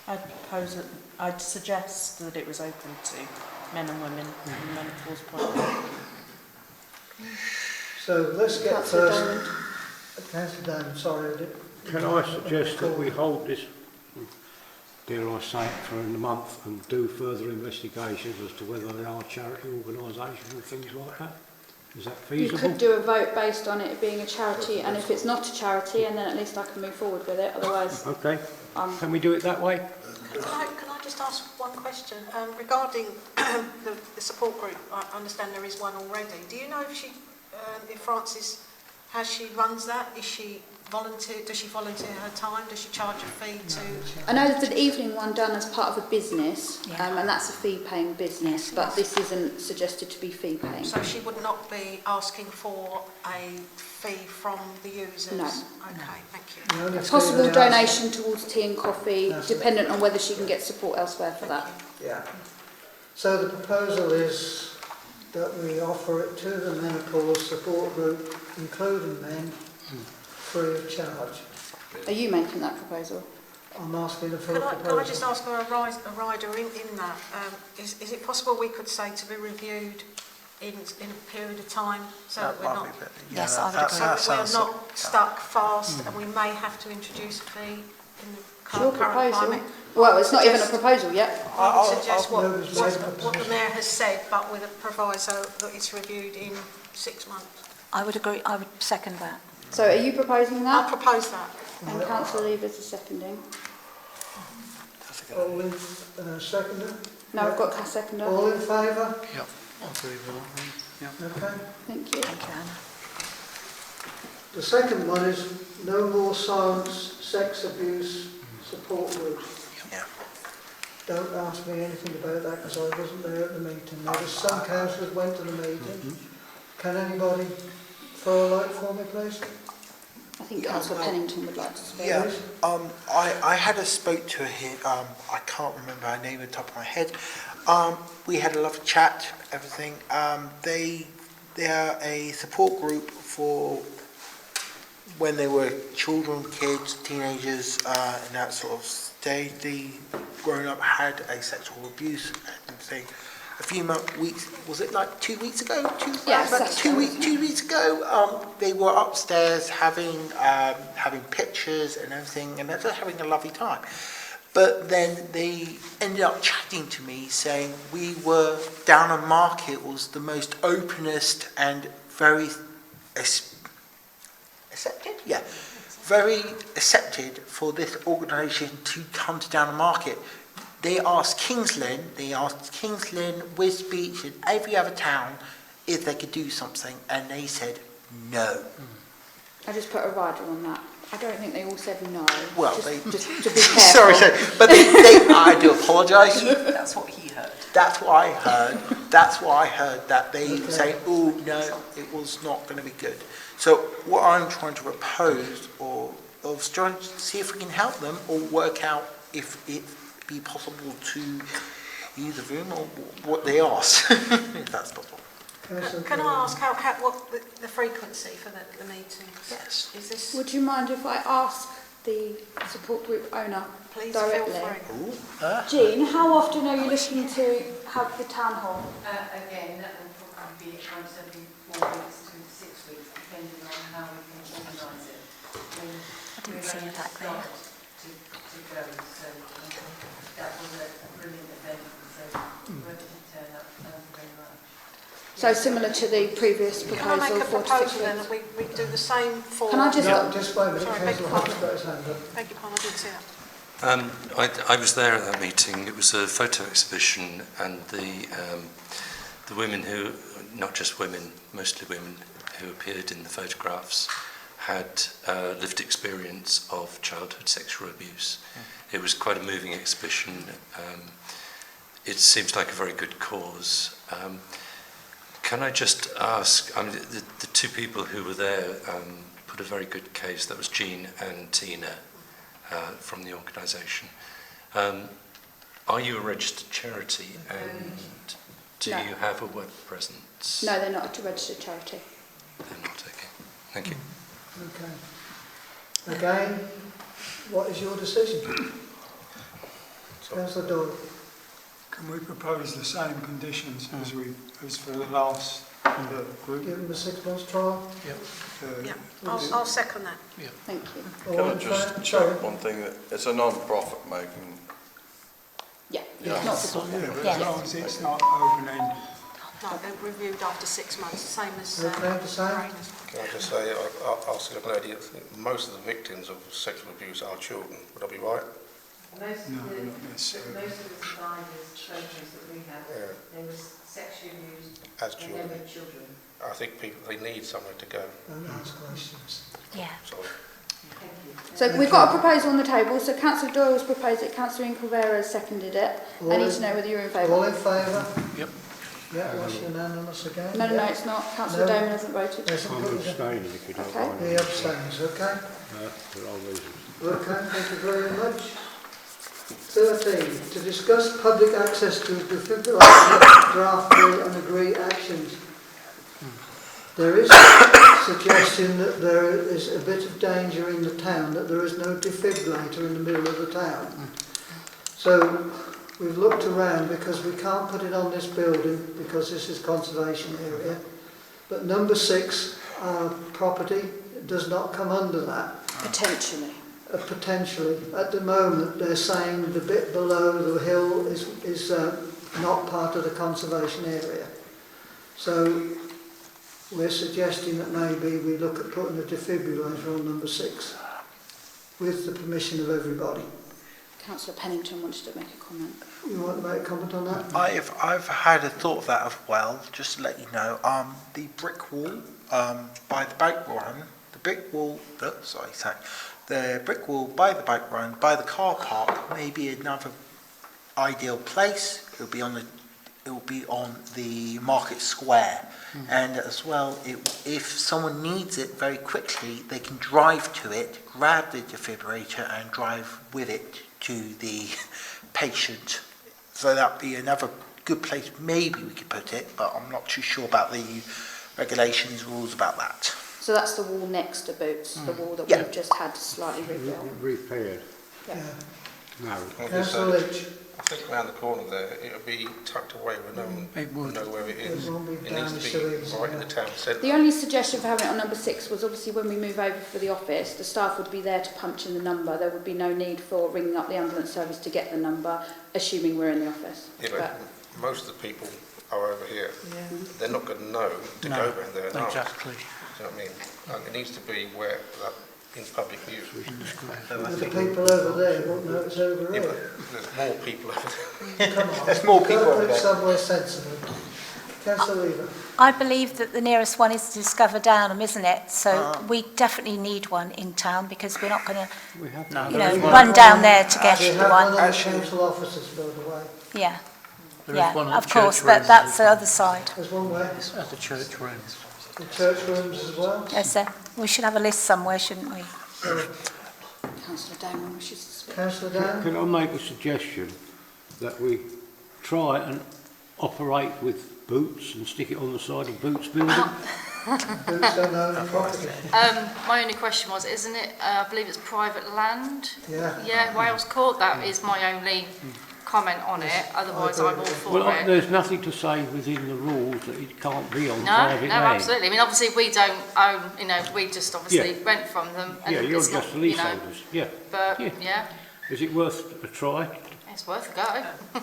I'd propose that, I'd suggest that it was open to men and women from the menopause point of view. So let's get Councillor first. Councillor Diamond, sorry. Can I suggest that we hold this, dare I say it, for a month and do further investigations as to whether they are charity organisations and things like that? Is that feasible? You could do a vote based on it being a charity, and if it's not a charity, and then at least I can move forward with it. Otherwise, Okay. Can we do it that way? Can I just ask one question? Regarding the support group, I understand there is one already. Do you know if Frances, how she runs that? Is she volunteer? Does she volunteer her time? Does she charge a fee to? I know there's an evening one done as part of a business, and that's a fee-paying business, but this isn't suggested to be fee-paying. So she would not be asking for a fee from the users? No. Okay, thank you. A possible donation towards tea and coffee, dependent on whether she can get support elsewhere for that. Yeah. So the proposal is that we offer it to the menopause support group, including men, free of charge. Are you making that proposal? I'm asking for a proposal. Can I just ask for a rider in that? Is it possible we could say to be reviewed in a period of time so that we're not, Yes, I would agree. so that we're not stuck fast and we may have to introduce a fee in the Your current proposal. climate? Well, it's not even a proposal yet. I would suggest what Nobody's made a the proposition. Mayor has said, but with a proviso that it's reviewed in 6 months. I would agree, I would second that. So are you proposing I'll that? propose that. And Councillor Lever's is seconding. All in, seconder? No, I've got a seconder. All in favour? Yep, I'll agree with that. Yeah. Okay. Thank you. Thank you, Anna. The second one is no more silence, sex abuse support groups. Yeah. Don't ask me anything about that because I wasn't there at the meeting. There was some councillors went to the meeting. Can anybody throw a light for me, please? I think Councillor Pennington would like to speak. Yeah, I had a spoke to her, I can't remember her name at the top of my head. We had a lovely chat, everything. They are a support group for when they were children, kids, teenagers, in that sort of stage. The grown up had a sexual abuse and thing. A few weeks, was it like 2 weeks ago? Yeah, about 2 weeks ago. They were upstairs having pictures and everything, and they were having a lovely time. But then they ended up chatting to me, saying we were down a market was the most openest and very accepted. Yeah, very accepted for this organisation to come to Down a Market. They asked Kings Lynn, Wisbech and every other town if they could do something, and they said no. I just put a rider on that. I don't think they all said no. Well, just to be careful. sorry, but I do apologise. That's what he heard. That's what I heard. That's what I heard, that they say, oh no, it was not going to be good. So what I'm trying to propose, or trying to see if we can help them, or work out if it be possible to use the room or what they ask, if that's possible. Can I ask what the frequency for the meetings? Yes. Is this? Would you mind if I ask the support group owner Please directly? feel free. Jean, how often are you looking to have the town hall? Again, that will probably be once every 4 weeks to 6 weeks, depending on how we can organise it. I didn't see it that clear. To go, so that was a brilliant event, so whoever did turn up, thank you very much. So similar to the previous proposal. Can I make a 4 to 6 proposal then weeks? that we do the same for... Can I just... No, just wait a minute. Sorry, beg your Councillor Hunt's pardon. got his hand up. Beg your pardon, I didn't see that. I was there at that meeting. It was a photo exhibition, and the women who, not just women, mostly women who appeared in the photographs, had lived experience of childhood sexual abuse. It was quite a moving exhibition. It seems like a very good cause. Can I just ask, I mean, the two people who were there put a very good case. That was Jean and Tina from the organisation. Are you a registered charity, and do No. you have a web presence? No, they're not a registered charity. They're not, okay. Thank you. Okay. Again, what is your decision? Councillor Doyle. Can we propose the same conditions as for the last group? Give them a 6 months trial? Yeah, I'll second that. Yeah. Thank you. Can I just check one thing? That it's a non-profit making. Yeah, Yeah. not for Yeah, but Yeah. as long as it's not open-ended. No, they're reviewed after 6 months, same as Okay, the same? Rainers. Can I just say, I'll see if I can think most of the victims of sexual abuse are children. Would I be right? Most No, of the not necessarily. survivors, photos that we have, Yeah. they were sexually abused As when children. they were children. I think they need somewhere to go. Don't ask questions. Yeah. Sorry. Thank you. So we've got a proposal on the table. So Councillor Doyle's proposed it, Councillor Inculvera has seconded it. I need to know whether you're in All in favour. favour? Yep. Yeah, that's unanimous again. No, Yeah. it's not. Councillor No. Damon hasn't voted. Yes, I'm abstaining if you don't Okay. mind. He abstains, okay? For all reasons. Okay, thank you very much. 13, to discuss public access to defibrillator, draft bill and agree actions. There is a suggestion that there is a bit of danger in the town, that there is no defibrillator in the middle of the town. So we've looked around because we can't put it on this building because this is conservation area. But number 6, our property, does not come under that. Potentially. Potentially. At the moment, they're saying the bit below the hill is not part of the conservation area. So we're suggesting that maybe we look at putting a defibrillator on number 6 with the permission of everybody. Councillor Pennington wanted to make a comment. You want to make a comment on that? I've had a thought of that as well, just to let you know. The brick wall by the bike run, the brick wall by the bike run, by the car park may be another ideal place. It will be on the market square. And as well, if someone needs it very quickly, they can drive to it, grab the defibrillator and drive with it to the patient. So that'd be another good place maybe we could put it, but I'm not too sure about the regulations, rules about that. So that's the wall next to Boots, the wall that we've just had slightly rebuilt. Repaired. Yeah. No. Councillor Leach. I think around the corner there, it'll be tucked away where no one will know where it is. It won't be It needs to be right in the town centre. The only suggestion for having it on number 6 was obviously when we move over for the office, the staff would be there to punch in the number. There would be no need for ringing up the ambulance service to get the number, assuming we're in the office. Yeah, but most of the people are over here. Yeah. They're not going to know to go around there and ask. Exactly. Do you know what I mean? And it needs to be where that in public use. The people over there won't know it's over Yeah, here. but there's more people over there. Come on. There's more people Gotta over put there. somewhere sensible. Councillor Weaver. I believe that the nearest one is Discover Downham, isn't it? So we definitely need one in town because we're not going to, run down there to get We have one. one on the council offices, by the way. Yeah. There is one Yeah, at of course, church but rooms that's as the well. other side. There's one where? At the church rooms. The church rooms as well. Yes, sir. We should have a list somewhere, shouldn't we? Councillor Damon wishes to speak. Councillor Dan. Can I make a suggestion that we try and operate with Boots and stick it on the side of Boots building? Boots don't own the property. My only question was, isn't it, I believe it's private land? Yeah. Yeah, Wales Court, that is my only comment on it, otherwise I'm all for Well, it. there's nothing to say within the rules that it can't be on No, private no, land. absolutely. I mean, obviously we don't own, we just obviously rent from them. And Yeah, you're it's just not, leaseholders. Yeah. But, yeah. Is it worth a try? it's worth a go.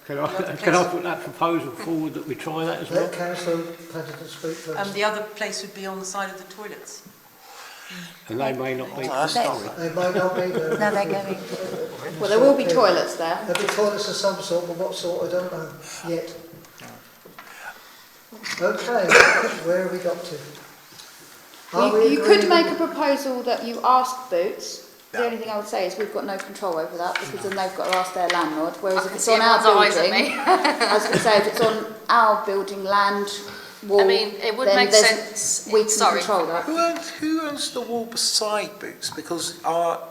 Can I put that proposal forward that we try that as well? Let Councillor Pennington speak first. The other place would be on the side of the toilets. And they may not be. They might not be there. No, they're going. Well, there will be toilets there. There'll be toilets of some sort, but what sort, I don't know yet. Okay, where have we got to? You could make a proposal that you ask Boots. The only thing I would say is we've got no control over that because then they've got to ask their landlord. Whereas if it's on our building, I was going to say if it's on our building land wall, I mean, it would make sense. We can control that. Who owns the wall beside Boots? Because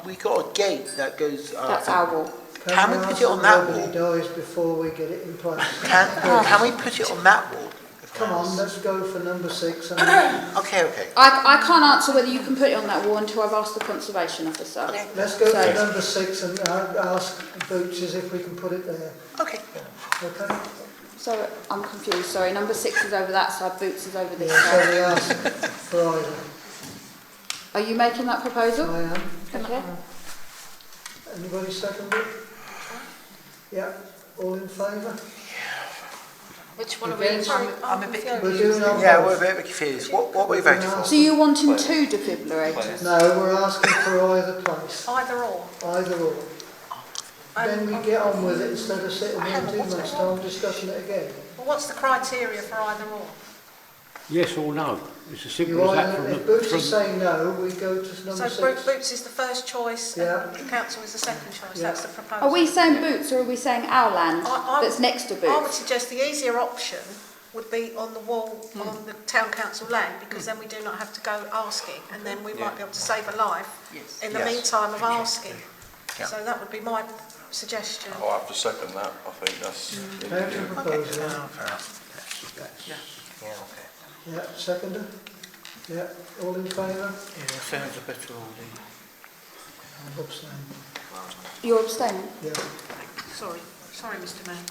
we got a gate that goes. That's our wall. Can we put it on that wall? Nobody dies before we get it in place. Can we put it on that wall? Come on, let's go for number 6. And Okay. I can't answer whether you can put it on that wall until I've asked the conservation officer. let's go for number 6 and ask Boots if we can put it there. Okay. Okay. So I'm confused. Sorry, number 6 is over that side. Boots is over this Yeah, so side. we ask for either. Are you making that proposal? I am. Okay. Anybody second it? Yeah. All in favour? Which one are we? Against? I'm a bit We're confused. doing our Yeah, votes. we're a bit confused. What are we voting for? So you wanting 2 defibrillators? No, we're asking for either place. Either or. Either or. Then we get on with it instead of sitting here 2 months' time discussing it again. Well, what's the criteria for either or? Yes or no? It's as simple You as that. either, if Boots is saying no, we go to number 6. So Boots is the first choice Yeah. and council is the second choice. Yeah. That's the proposal. Are we saying Boots or are we saying our land I that's next to I would Boots? suggest the easier option would be on the wall on the town council land because then we do not have to go asking and then we might be able to save a life in the meantime of asking. Yeah. So that would be my suggestion. I'll have to second that. I think that's... Counter proposal. Yeah, okay. Yeah, seconder? Yeah, all in favour? Yeah, sounds a better idea. I'm abstaining. You're abstaining? Yeah. Sorry, Mr Mayor.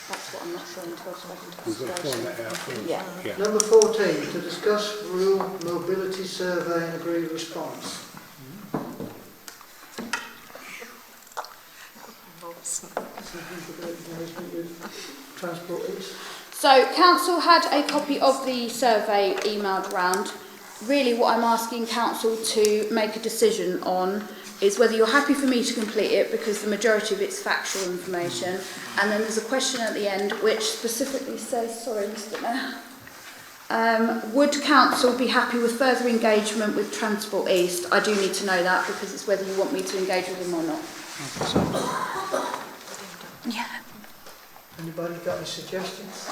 That's what I'm not sure until I've spoken to We've got to find conservation. that out first. Yeah. Number 14, to discuss rural mobility survey and agree response. Transport is. So council had a copy of the survey emailed around. Really what I'm asking council to make a decision on is whether you're happy for me to complete it, because the majority of it's factual information, and then there's a question at the end which specifically says, sorry Mr Mayor, would council be happy with further engagement with Transport East? I do need to know that, because it's whether you want me to engage with them or not. Yeah. Anybody got any suggestions?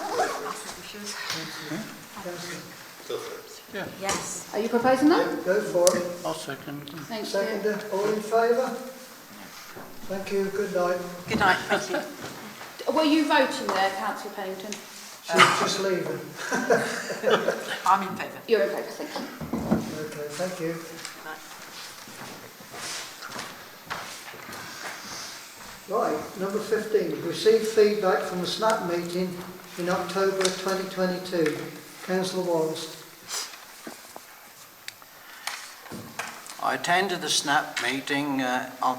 Yeah. Yes. Are you proposing that? Go for it. I'll second. Thank you. Seconder, all in favour? Thank you, good night. Good night, thank you. Were you voting there, Councillor Pennington? She's just leaving. I'm in favour. You're in favour, thank you. Okay, thank you. Right, number 15, received feedback from the SNAP meeting in October 2022. Councillor Wallace. I attended the SNAP meeting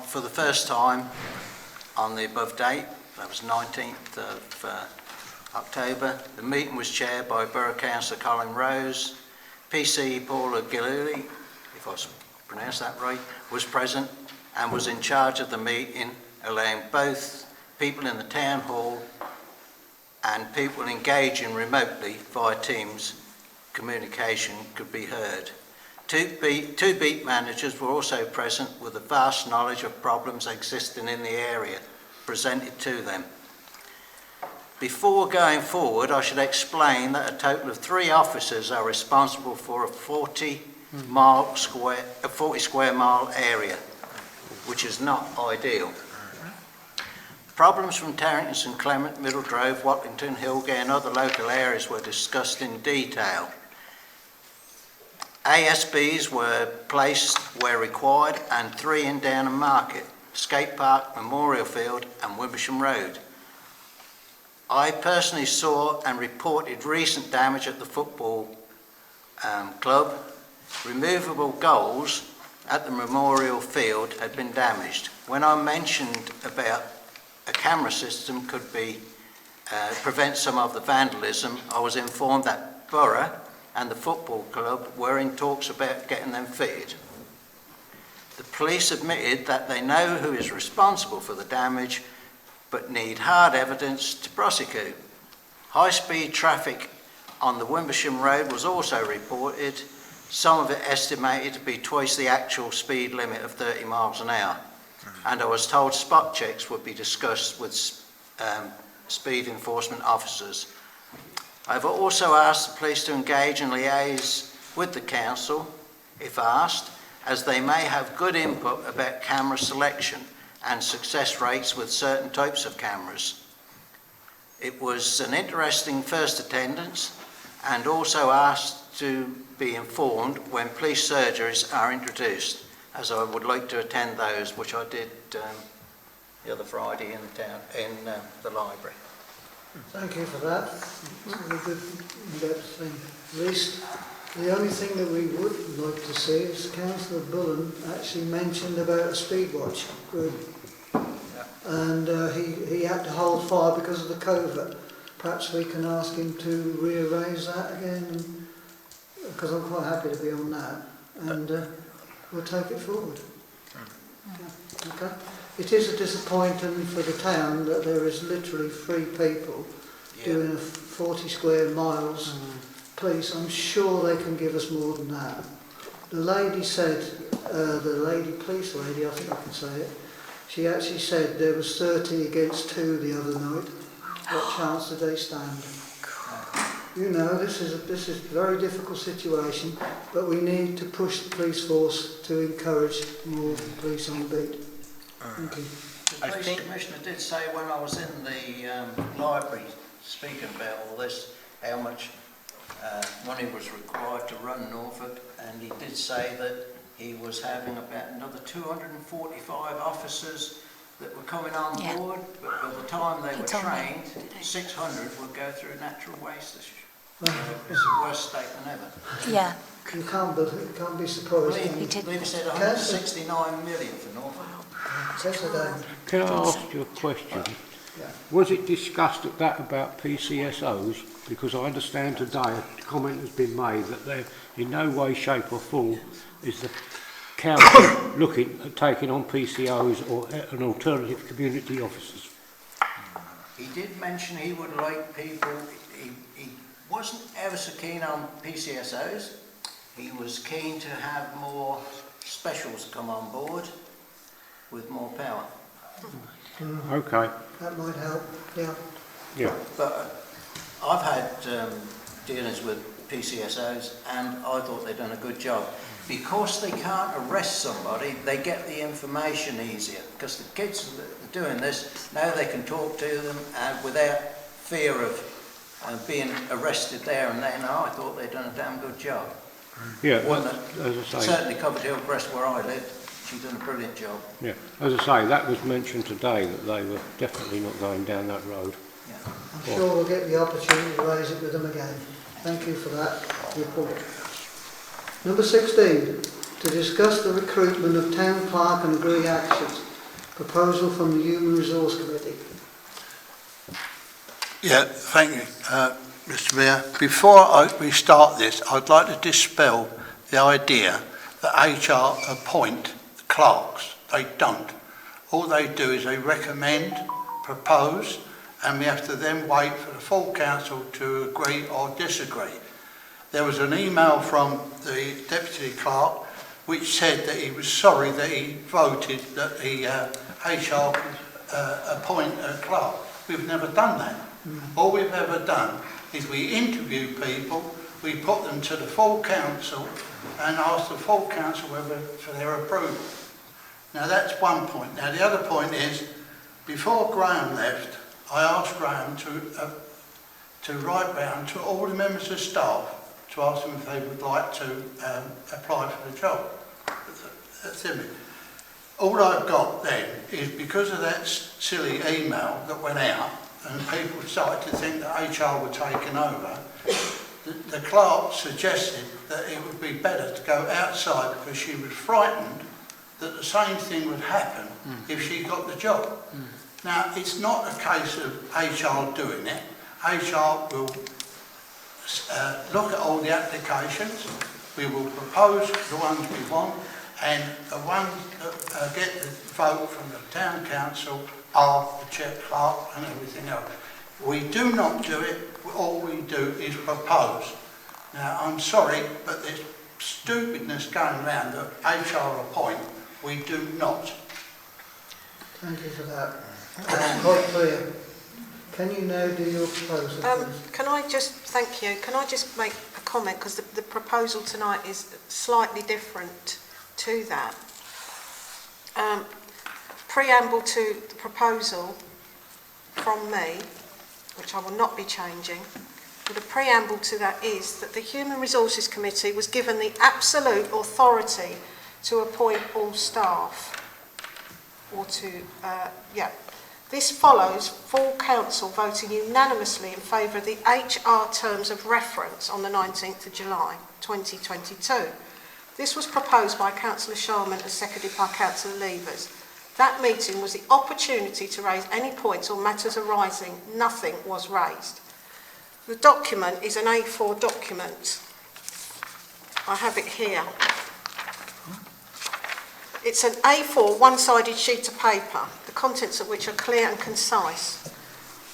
for the first time on the above date. That was 19th of October. The meeting was chaired by Borough Councillor Colin Rose. PC Paula Gillooly, if I pronounced that right, was present and was in charge of the meeting, allowing both people in the town hall and people engaging remotely via Teams communication could be heard. Two beat managers were also present with a vast knowledge of problems existing in the area presented to them. Before going forward, I should explain that a total of 3 officers are responsible for a 40 square mile area, which is not ideal. Problems from Tarrington, St Clement, Middledrove, Watlington, Hillgate and other local areas were discussed in detail. ASBs were placed where required, and 3 in Downham Market, Skate Park, Memorial Field and Wimbersham Road. I personally saw and reported recent damage at the football club. Removable goals at the Memorial Field had been damaged. When I mentioned about a camera system could be prevent some of the vandalism, I was informed that Borough and the football club were in talks about getting them fitted. The police admitted that they know who is responsible for the damage, but need hard evidence to prosecute. High-speed traffic on the Wimbersham Road was also reported, some of it estimated to be twice the actual speed limit of 30 miles an hour. And I was told spot checks would be discussed with speed enforcement officers. I've also asked the police to engage and liaise with the council, if asked, as they may have good input about camera selection and success rates with certain types of cameras. It was an interesting first attendance, and also asked to be informed when police surgeries are introduced, as I would like to attend those, which I did the other Friday in the library. Thank you for that. Very good in-depth thing. At least the only thing that we would like to see is Councillor Bullen actually mentioned about a speed watch group. And he had to hold fire because of the covert. Perhaps we can ask him to rearrange that again, because I'm quite happy to be on that, and we'll take it forward. Okay. It is a disappointment for the town that there is literally 3 people doing a 40 square miles. Please, I'm sure they can give us more than that. The lady said, police lady, I think I can say it, she actually said there was 30 against 2 the other night. What chance did they stand? You know, this is a very difficult situation, but we need to push the police force to encourage more police on the beat. Thank you. The police commissioner did say when I was in the library speaking about all this, how much money was required to run Norfolk, and he did say that he was having about another 245 officers that were coming on board, but by the time they were trained, 600 will go through natural waste this year. It's the worst state than ever. Yeah. You can't be surprised. I believe it said 169 million for Norfolk. Can I ask you a question? Was it discussed at that about PCSOs? Because I understand today a comment has been made that they're in no way, shape or form is the council looking at taking on PCOs or an alternative community officers. He did mention he would like people, he wasn't ever so keen on PCSOs. He was keen to have more specials come on board with more power. Okay. That might help, yeah. Yeah. But I've had dealings with PCSOs and I thought they'd done a good job. Because they can't arrest somebody, they get the information easier. Because the kids that are doing this, now they can talk to them without fear of being arrested there and then. I thought they'd done a damn good job. Yeah, One that as I say, certainly Covert Hill Press where I live, she's done a brilliant job. yeah, as I say, that was mentioned today that they were definitely not going down that road. I'm sure we'll get the opportunity to raise it with them again. Thank you for that report. Number 16, to discuss the recruitment of town clerk and agree actions. Proposal from the Human Resource Committee. Yeah, thank you, Mr. Mayor. Before we start this, I'd like to dispel the idea that HR appoint the clerks. They don't. All they do is they recommend, propose, and we have to then wait for the full council to agree or disagree. There was an email from the deputy clerk which said that he was sorry that he voted that the HR could appoint a clerk. We've never done that. All we've ever done is we interview people, we put them to the full council and ask the full council for their approval. Now that's one point. Now the other point is, before Graham left, I asked Graham to write round to all the members of staff to ask them if they would like to apply for the job. That's it. All I've got then is because of that silly email that went out and people started to think that HR were taking over, the clerk suggested that it would be better to go outside because she was frightened that the same thing would happen if she got the job. Now, it's not a case of HR doing it. HR will look at all the applications, we will propose the ones we want, and the ones that get the vote from the town council are the chair clerk and everything else. We do not do it, all we do is propose. Now, I'm sorry, but there's stupidness going around that HR appoint, we do not. Thank you for that. Quite clear. Can you now do your proposal, please? Can I just, thank you, can I just make a comment, because the proposal tonight is slightly different to that. Preamble to the proposal from me, which I will not be changing, but the preamble to that is that the Human Resources Committee was given the absolute authority to appoint all staff, or to, This follows full council voting unanimously in favour of the HR terms of reference on the 19th of July 2022. This was proposed by Councillor Sharman and seconded by Councillor Levers. That meeting was the opportunity to raise any points or matters arising. Nothing was raised. The document is an A4 document. I have it here. It's an A4 one-sided sheet of paper, the contents of which are clear and concise.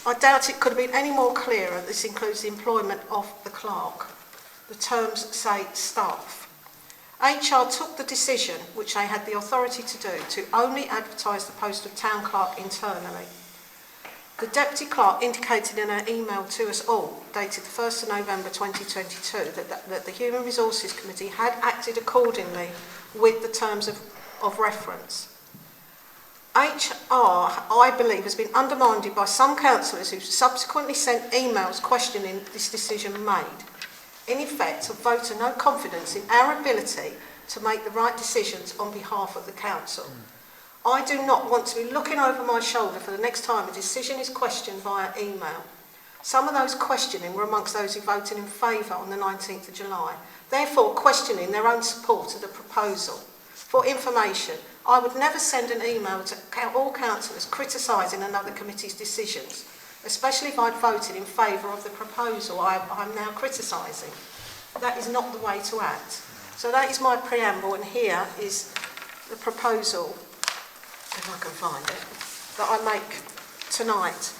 I doubt it could have been any more clearer. This includes the employment of the clerk. The terms say staff. HR took the decision, which they had the authority to do, to only advertise the post of town clerk internally. The deputy clerk indicated in an email to us all, dated the 1st of November 2022, that the Human Resources Committee had acted accordingly with the terms of reference. HR, I believe, has been undermined by some councillors who subsequently sent emails questioning this decision made. In effect, a vote of no confidence in our ability to make the right decisions on behalf of the council. I do not want to be looking over my shoulder for the next time a decision is questioned via email. Some of those questioning were amongst those who voted in favour on the 19th of July, therefore questioning their own support of the proposal. For information, I would never send an email to all councillors criticising another committee's decisions, especially if I'd voted in favour of the proposal I'm now criticising. That is not the way to act. So that is my preamble, and here is the proposal, if I can find it, that I make tonight.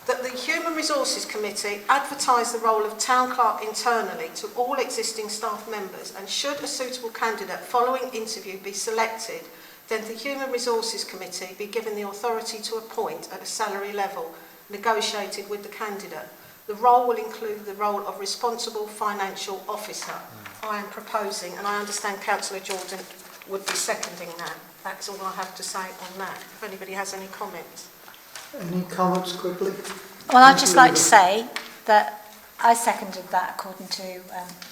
That the Human Resources Committee advertise the role of Town Clerk internally to all existing staff members, and should a suitable candidate following interview be selected, then the Human Resources Committee be given the authority to appoint at a salary level negotiated with the candidate. The role will include the role of Responsible Financial Officer. I am proposing, and I understand Councillor Jordan would be seconding that. That's all I have to say on that. If anybody has any comments. Any comments quickly? Well, I'd just like to say that I seconded that according to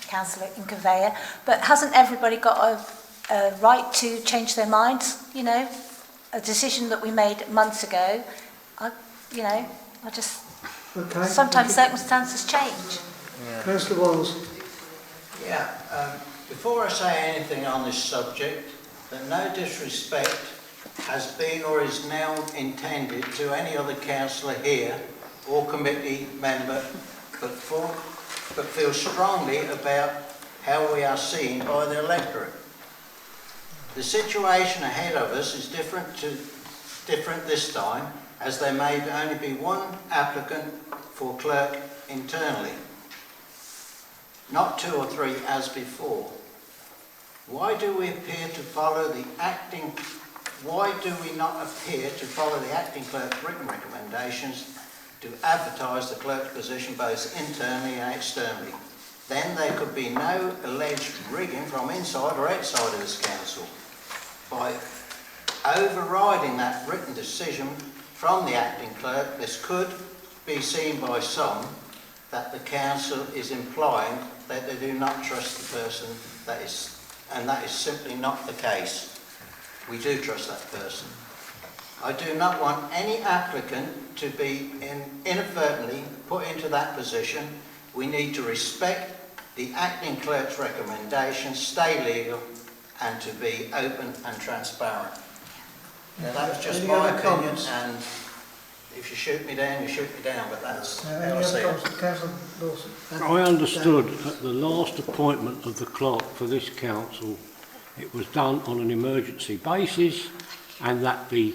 Councillor Inconveyor, but hasn't everybody got a right to change their minds? You know, a decision that we made months ago, Okay, sometimes circumstances change. Councillor Walls. Yeah, before I say anything on this subject, that no disrespect has been or is now intended to any other councillor here or committee member, but feel strongly about how we are seen by the electorate. The situation ahead of us is different this time, as there may only be one applicant for clerk internally, not 2 or 3 as before. Why do we not appear to follow the acting clerk's written recommendations to advertise the clerk's position both internally and externally? Then there could be no alleged rigging from inside or outside of this council. By overriding that written decision from the acting clerk, this could be seen by some that the council is implying that they do not trust the person and that is simply not the case. We do trust that person. I do not want any applicant to be inadvertently put into that position. We need to respect the acting clerk's recommendations, stay legal, and to be open and transparent. Now that was just my opinion, and if you shoot me down, you shoot me down, but that's how I see it. I understood at the last appointment of the clerk for this council, it was done on an emergency basis, and that the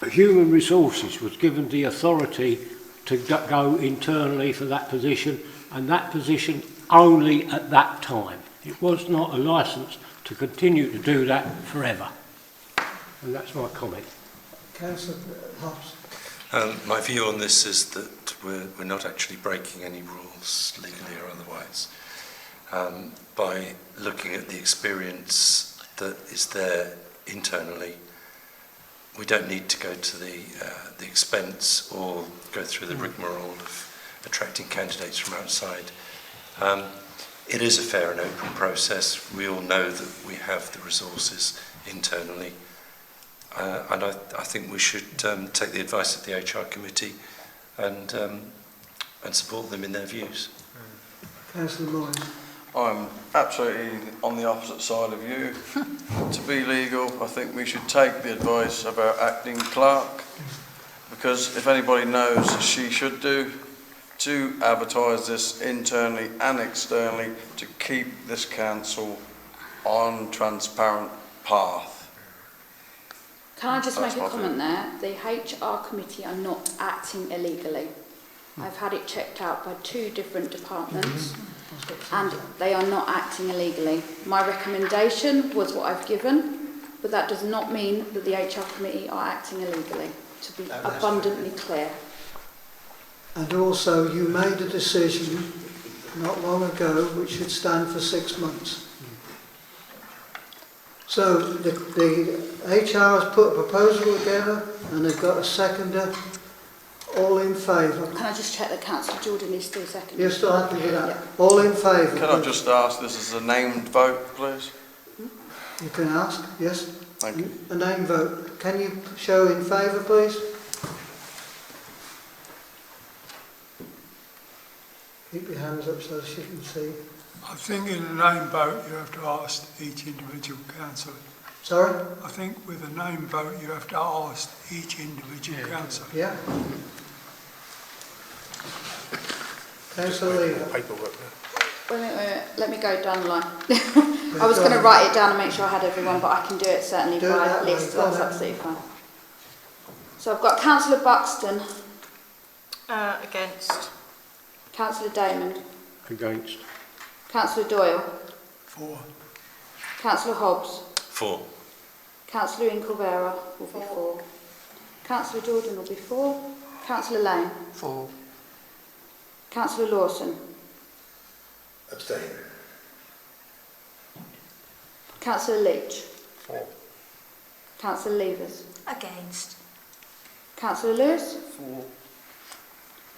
Human Resources was given the authority to go internally for that position, and that position only at that time. It was not a licence to continue to do that forever. And that's my comment. Councillor Hobbs. My view on this is that we're not actually breaking any rules, legally or otherwise. By looking at the experience that is there internally, we don't need to go to the expense or go through the rigmarole of attracting candidates from outside. It is a fair and open process. We all know that we have the resources internally. And I think we should take the advice of the HR committee and support them in their views. Councillor Moyes. I'm absolutely on the opposite side of you. To be legal, I think we should take the advice of our acting clerk, because if anybody knows, she should do, to advertise this internally and externally to keep this council on transparent path. Can I just make a comment there? The HR committee are not acting illegally. I've had it checked out by 2 different departments and they are not acting illegally. My recommendation was what I've given, but that does not mean that the HR committee are acting illegally, to be abundantly clear. And also you made a decision not long ago which should stand for 6 months. So the HR has put a proposal together and they've got a seconder. All in favour? Can I just check that Councillor Jordan is still seconding? You're still happy with that? Yeah. All in favour? Can I just ask, this is a named vote, please? You can ask, yes. Thank you. A name vote. Can you show in favour, please? Keep your hands up so she can see. I think in a name vote you have to ask each individual councillor. Sorry? I think with a name vote you have to ask each individual councillor. Yeah. Councillor Lever. Paperwork. Wait a minute, let me go down the line. I was going to write it down and make sure I had everyone, but I can do it certainly Do it by that way, list, go that's on. absolutely fine. So I've got Councillor Buxton, Against. Councillor Damon, Against. Councillor Doyle, For. Councillor Hobbs, 4. Councillor Inkelbera will be 4, Councillor Jordan will be 4, Councillor Lane, 4. Councillor Lawson, Abstain. Councillor Leach, 4. Councillor Levers, Against. Councillor Lewis, 4.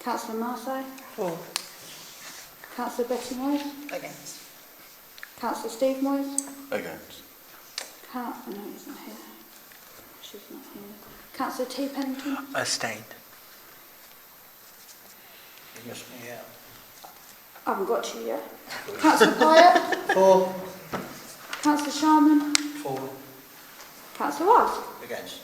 Councillor Marseille, 4. Councillor Betty Moyes, Against. Councillor Steve Moyes, Against. no, he's not here. She's not here. Councillor T Pennington, Abstained. You missed me out. I haven't got you yet. Councillor Pyatt, 4. Councillor Sharman, 4. Councillor Wise. Against.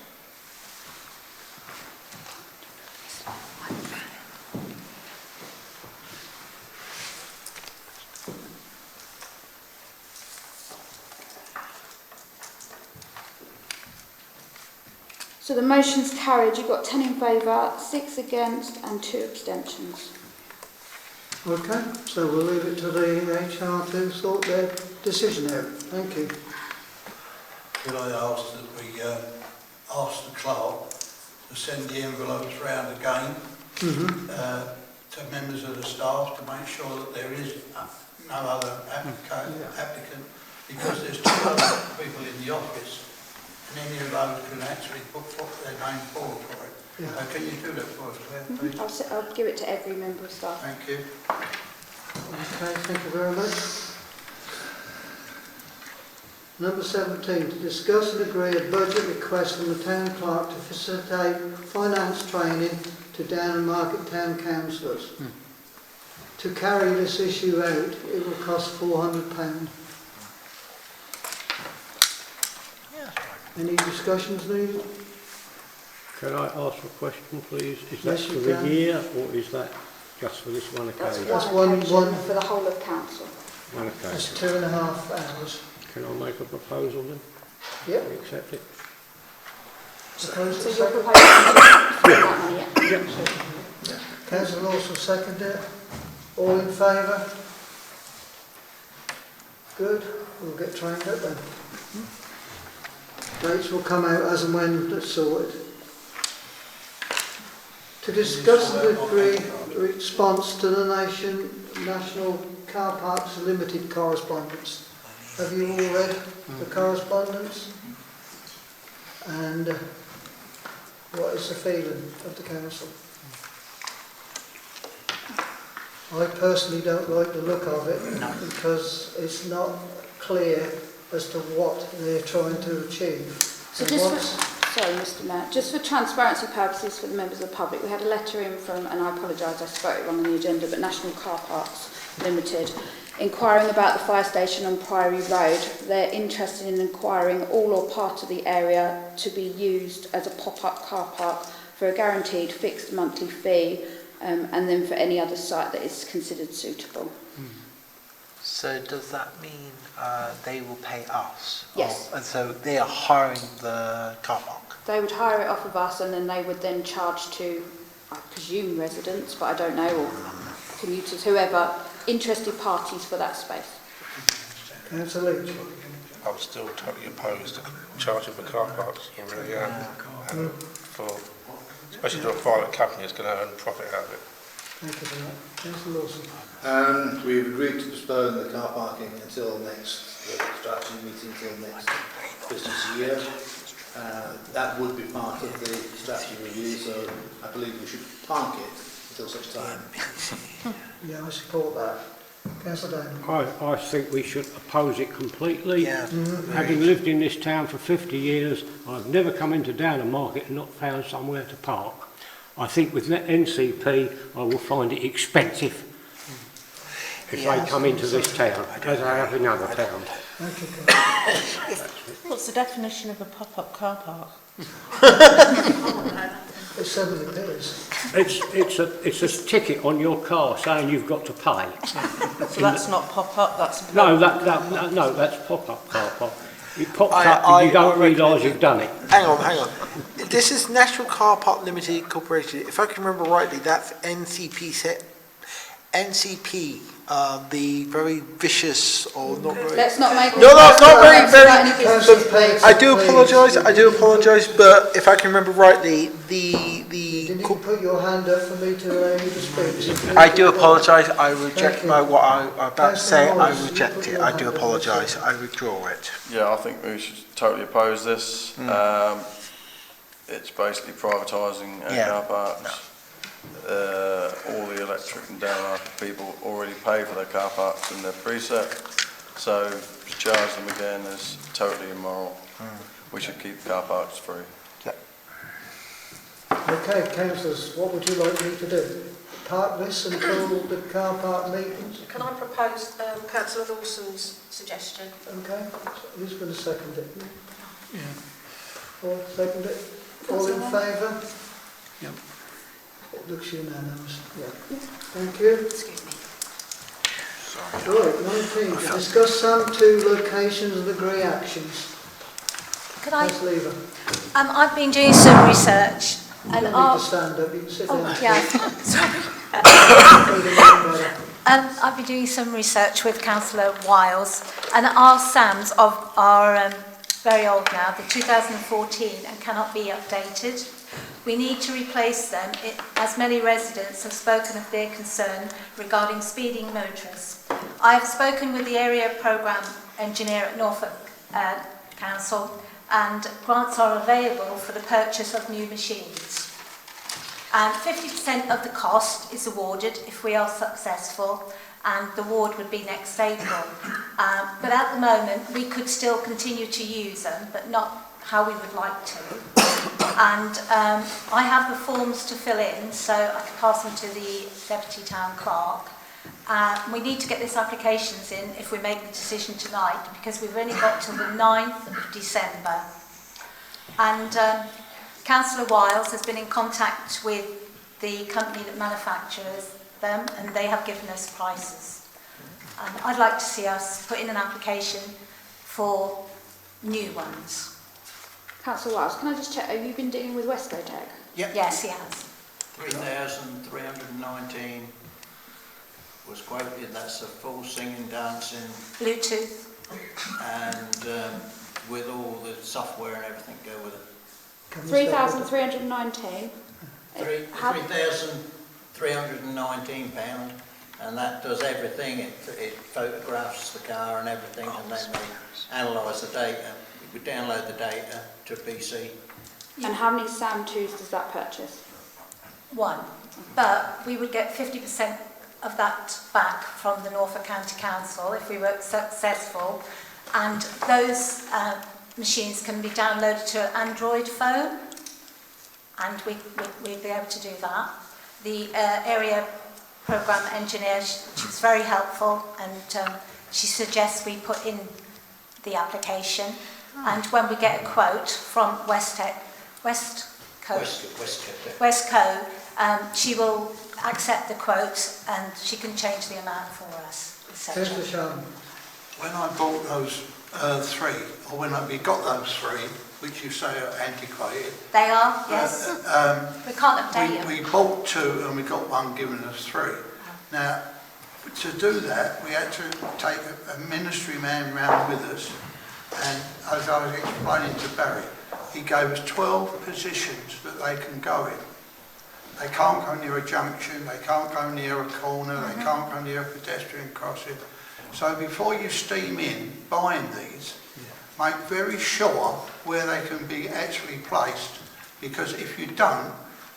So the motion's carried. You've got 10 in favour, 6 against and 2 abstentions. Okay, so we'll leave it to the HR to sort their decision out. Thank you. Could I ask that we ask the clerk to send the envelopes round again to members of the staff to make sure that there is no other applicant, because there's 2 other people in the office and any of those can actually put their name forward for it. Yeah. Can you do that for us, Claire, please? I'll give it to every member of staff. Thank you. Okay, thank you very much. Number 17, to discuss and agree a budget request from the Town Clerk to facilitate finance training to Down and Market Town Councillors. To carry this issue out, it will cost £400. Any discussions needed? Can I ask a question, please? Is that Yes, for you the can. year, or is that just for this one That's occasion? That's one one- occasion one- for the whole of council. One That's occasion. 2.5 hours. Can I make a proposal then? Yep. We accept it? So you're proposing to spend that money, yeah? Councillor Lawson seconded it. All in favour? Good, we'll get trained up then. Dates will come out as and when it's sorted. To discuss and agree response to the National Car Parks Limited correspondence. Have you all read the correspondence? And what is the feeling of the council? I personally don't like the look of it because it's not clear as to what they're trying to achieve. So And just what's- sorry, Mr Mayor, just for transparency purposes for the members of the public, we had a letter in from, and I apologise, I spoke it wrong on the agenda, but National Car Parks Limited, inquiring about the fire station on Priory Road. They're interested in inquiring all or part of the area to be used as a pop-up car park for a guaranteed fixed monthly fee, and then for any other site that is considered suitable. So does that mean they will pay us? Yes. And so they are hiring the car park? They would hire it off of us and then they would then charge to, I presume, residents, but I don't know, or commuters, whoever, interested parties for that space. Councillor Leach. I'm still totally opposed to charging for car parks. I really am. And especially to a private company that's going to earn profit out of it. Thank you for that. Councillor Lawson. And we've agreed to postpone the car parking until next strategy meeting, till next business year. That would be part of the strategy review, so I believe we should park it until such time. Yeah, I support that. Councillor Damon. I think we should oppose it completely. Yeah. Having lived in this town for 50 years, I've never come into Downham Market and not found somewhere to park. I think with NCP, I will find it expensive if they come into this town, as they have in other towns. What's the definition of a pop-up car park? It's 70 pence. It's a ticket on your car saying you've got to pay. So that's not pop-up, that's... No, that's pop-up car park. It pops up and you don't realise you've done it. Hang on. This is National Car Park Limited Corporation. If I can remember rightly, that's NCP NCP, the very vicious or not very... Let's not make... No, not very... I do apologise, but if I can remember rightly, Didn't you put your hand up for me to allow you to speak? I do apologise, I reject what I'm about to say, I reject it, I do apologise, I withdraw it. Yeah, I think we should totally oppose this. It's basically privatising car parks. All the electric and down market people already pay for their car parks in their preset, so to charge them again is totally immoral. We should keep car parks free. Okay, councillors, what would you like me to do? Park this until the car park meetings? Can I propose Councillor Lawson's suggestion? Okay, who's going to second it? Yeah. All second it? All in favour? Yep. It looks unanimous. Yeah. Thank you. Excuse me. Right, 19. To discuss some 2 locations and agree actions. Could I? Ms. Lever. I've been doing some research. You And don't need to stand up, you can sit down. sorry. I've been doing some research with Councillor Wiles, and our SAMs are very old now, they're 2014 and cannot be updated. We need to replace them as many residents have spoken of their concern regarding speeding motorists. I have spoken with the area programme engineer at Norfolk Council, and grants are available for the purchase of new machines. 50% of the cost is awarded if we are successful, and the award would be next April. But at the moment, we could still continue to use them, but not how we would like to. And I have the forms to fill in, so I can pass them to the Deputy Town Clerk. We need to get these applications in if we make the decision tonight, because we've only got till the 9th of December. And Councillor Wiles has been in contact with the company that manufactures them, and they have given us prices. I'd like to see us put in an application for new ones. Councillor Wiles, can I just check, have you been dealing with Wesco Tech? Yep. Yes, he has. 3,319 was quoted. That's a full singing, dancing, Bluetooth, and with all the software and everything go with it. 3,319. £3,319, and that does everything. It photographs the car and everything, and then they analyse the data. We download the data to PC. And how many SAM2s does that purchase? 1. But we would get 50% of that back from the Norfolk County Council if we were successful, and those machines can be downloaded to an Android phone, and we'd be able to do that. The area programme engineer, she's very helpful, and she suggests we put in the application, and when we get a quote from Westco, she will accept the quote and she can change the amount for us, etc. When I bought those 3, or when we got those 3, which you say are antiquated. They are, yes. We can't update them. We bought 2 and we got one giving us 3. Now, to do that, we had to take a ministry man round with us, and as I was explaining to Barry, he gave us 12 positions that they can go in. They can't go near a junction, they can't go near a corner, they can't go near a pedestrian crossing. So before you steam in buying these, make very sure where they can be actually placed, because if you don't,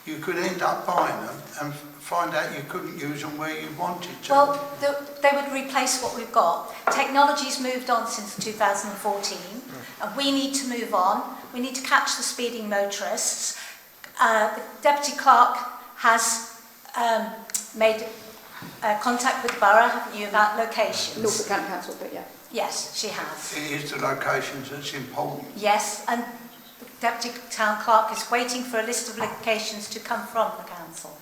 you could end up buying them and find out you couldn't use them where you wanted to. Well, they would replace what we've got. Technology's moved on since 2014, and we need to move on. We need to catch the speeding motorists. The Deputy Clerk has made contact with the borough, haven't you, about locations? Norfolk County Council, but yeah. Yes, she has. It is the locations that's important. Yes, and the Deputy Town Clerk is waiting for a list of locations to come from the council.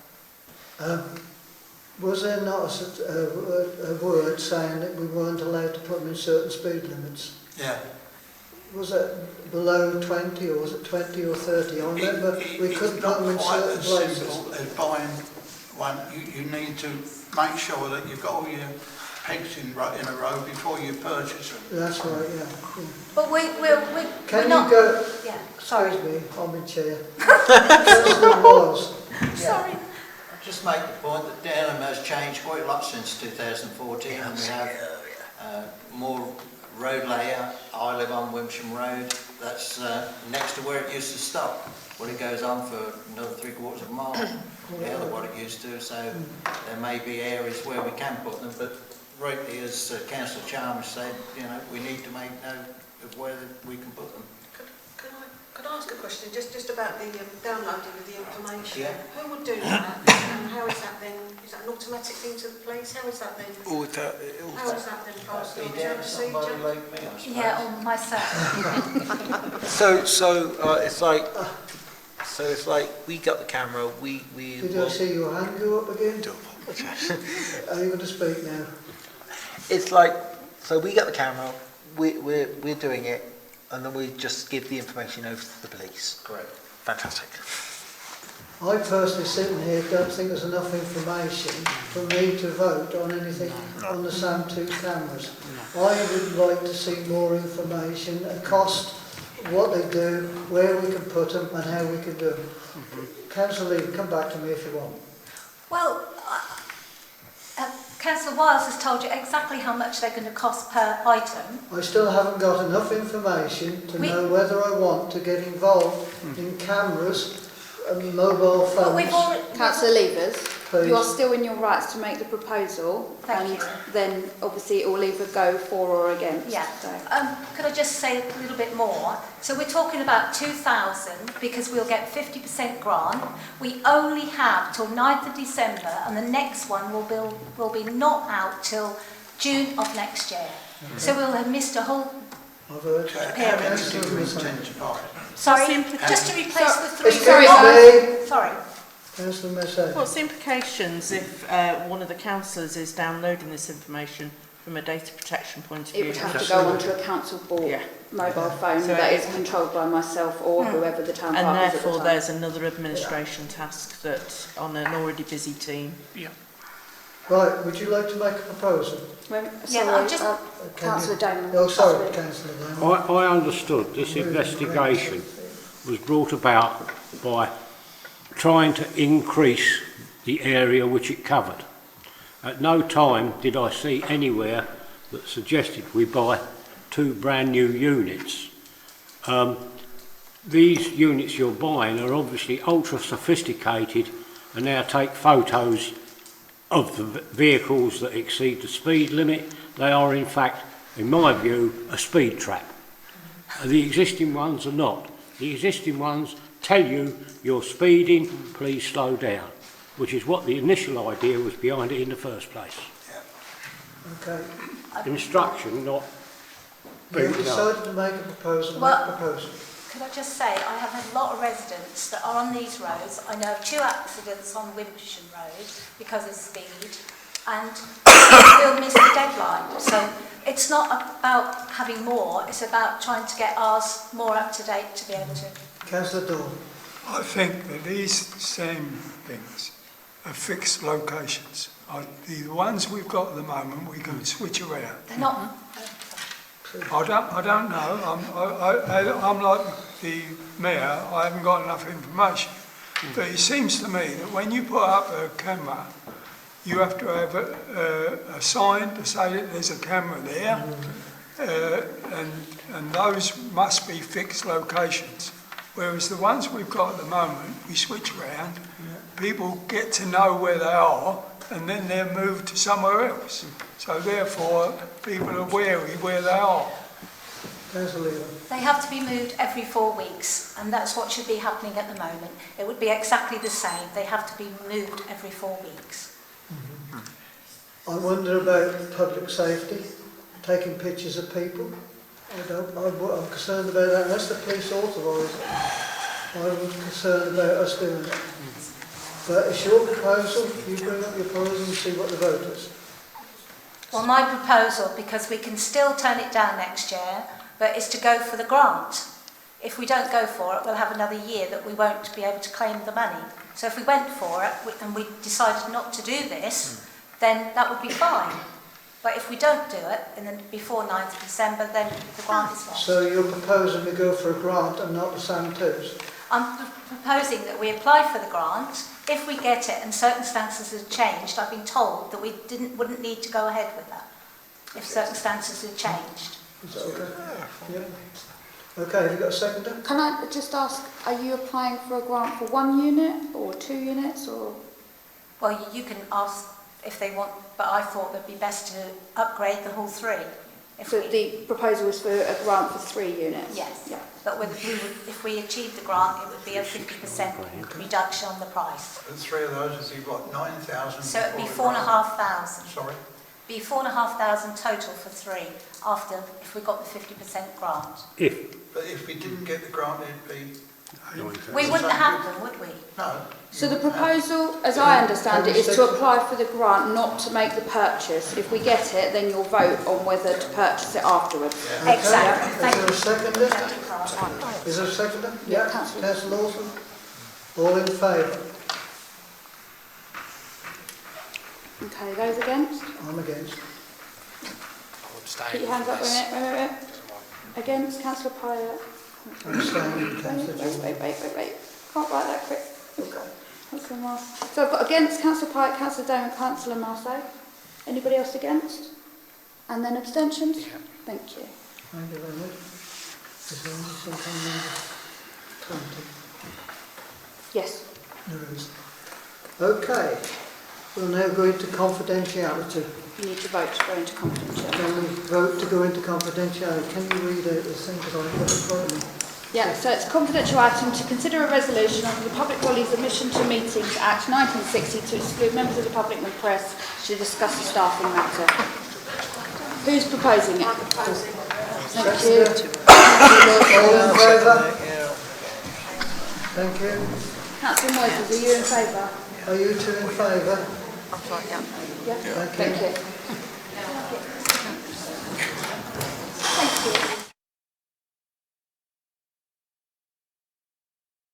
Was there not a word saying that we weren't allowed to put them in certain speed limits? Yeah. Was it below 20 or was it 20 or 30? I remember we couldn't put them in certain places. It's not quite as simple as buying one. You need to make sure that you've got all your pegs in a row before you purchase them. That's right, yeah. But Can not... you go... Yeah, sorry. Excuse me, I'm in chair. Councillor Miles. Sorry. Just make the point that Daleham has changed quite a lot since 2014, and we have more road layout. I live on Wimsham Road. That's next to where it used to stop. Well, it goes on for another 3/4 of a mile, the other what it used to. So there may be areas where we can put them, but rightly, as Councillor Chalmers said, you know, we need to make note of where we can put them. Could I ask a question just about the downloading of the information? Yeah. Who would do that? And how is that then? Is that an automatic thing to the police? How is that then? How is that then passed on? Is there a procedure? Like me, I suppose. Yeah, or myself. It's like we got the camera. We. Did I see your hand go up again? Do apologise. Are you going to speak now? It's like, so we got the camera. We're doing it, and then we just give the information over to the police. Correct. Fantastic. I personally, sitting here, don't think there's enough information for me to vote on anything on the SAM2 cameras. I would like to see more information, a cost, what they do, where we can put them and how we can do them. Councillor Lee, come back to me if you want. Well, Councillor Wiles has told you exactly how much they're going to cost per item. I still haven't got enough information to know whether I want to get involved in cameras and mobile phones. Councillor Levers, Please. you are still in your rights to make the proposal, Thank you. then obviously it will either go for or against. Yeah. So. Could I just say a little bit more? So we're talking about 2,000 because we'll get 50% grant. We only have till 9th of December, and the next one will be not out till June of next year. So we'll have missed a whole period. Sorry, just to replace the three. Sorry. Councillor Mercedes. What's the implications if one of the councillors is downloading this information from a data protection point of view? It would have to go onto a council board mobile phone that is controlled by myself or whoever the town clerk is and at the therefore time. there's another administration task that on an already busy team. Yeah. Right, would you like to make a proposal? Councillor Damon. Oh, sorry, Councillor Damon. I understood this investigation was brought about by trying to increase the area which it covered. At no time did I see anywhere that suggested we buy 2 brand new units. These units you're buying are obviously ultra sophisticated and now take photos of the vehicles that exceed the speed limit. They are in fact, in my view, a speed trap. The existing ones are not. The existing ones tell you you're speeding, please slow down, which is what the initial idea was behind it in the first place. Okay. Instruction, not You being done. decided to make a proposal, Well, make a proposal. Could I just say, I have a lot of residents that are on these roads. I know of 2 accidents on Wimpersham Road because of speed, and we'll miss the deadline. So it's not about having more, it's about trying to get ours more up to date to be able to. Councillor Dawn. I think that these same things are fixed locations. The ones we've got at the moment, we can switch around. They're not. I don't know. I'm like the mayor. I haven't got enough information. But it seems to me that when you put up a camera, you have to have a sign to say that there's a camera there, and those must be fixed locations Whereas the ones we've got at the moment, we switch around, people get to know where they are, and then they're moved to somewhere else. So therefore, people are wary where they are. They have to be moved every 4 weeks, and that's what should be happening at the moment. It would be exactly the same. They have to be moved every 4 weeks. I wonder about public safety, taking pictures of people. I'm concerned about that, unless the police authorise it. I'm concerned about us doing it. But it's your proposal, you bring up your proposal and see what the vote is. Well, my proposal, because we can still turn it down next year, but is to go for the grant. If we don't go for it, we'll have another year that we won't be able to claim the money. So if we went for it and we decided not to do this, then that would be fine. But if we don't do it before 9th of December, then the grant is lost. So you're proposing we go for a grant and not the SAM2s? I'm proposing that we apply for the grant. If we get it and circumstances have changed, I've been told that we wouldn't need to go ahead with that if circumstances had changed. Is that okay? Yeah. Okay, have you got a seconder? Can I just ask, are you applying for a grant for 1 unit or 2 units or? Well, you can ask if they want, but I thought it'd be best to upgrade the whole 3. So the proposal is for a grant for 3 units? Yes. Yeah. But if we achieve the grant, it would be a 50% reduction on the price. The 3 of those would be what, 9,000? So it'd be 4,500. Sorry? Be 4,500 total for 3 if we got the 50% grant. But if we didn't get the grant, it'd be... We wouldn't have them, would we? No. So the proposal, as I understand it, is to apply for the grant, not to make the purchase. If we get it, then you'll vote on whether to purchase it afterwards. Okay. Exactly. Is there a seconder? Is there a seconder? Yeah, Councillor Lawson. All in favour? Okay, those against? I'm against. Keep your hands up a minute. Against, Councillor Pyatt. Abstaining, Councillor Jordan. Wait. Can't write that quick. Councillor Marseille. So I've got against Councillor Pyatt, Councillor Doe and Councillor Marseille. Anybody else against? And then abstentions? Yeah. Thank you. Thank you very much. Is there something number 20? Yes. There is. Okay. We'll now go into confidentiality. You need to vote to go into confidentiality. Can we vote to go into confidentiality? Can you read out the thing because I've got it in front of me? Yeah, so it's a confidential item to consider a resolution under the Public Bodies Admission to Meetings Act 1960 to exclude members of the public and the press to discuss the staffing matter. Who's proposing it? Thank you. All in favour? Thank you. Councillor Moises, are you in favour? Are you two in favour? Yeah. Thank you.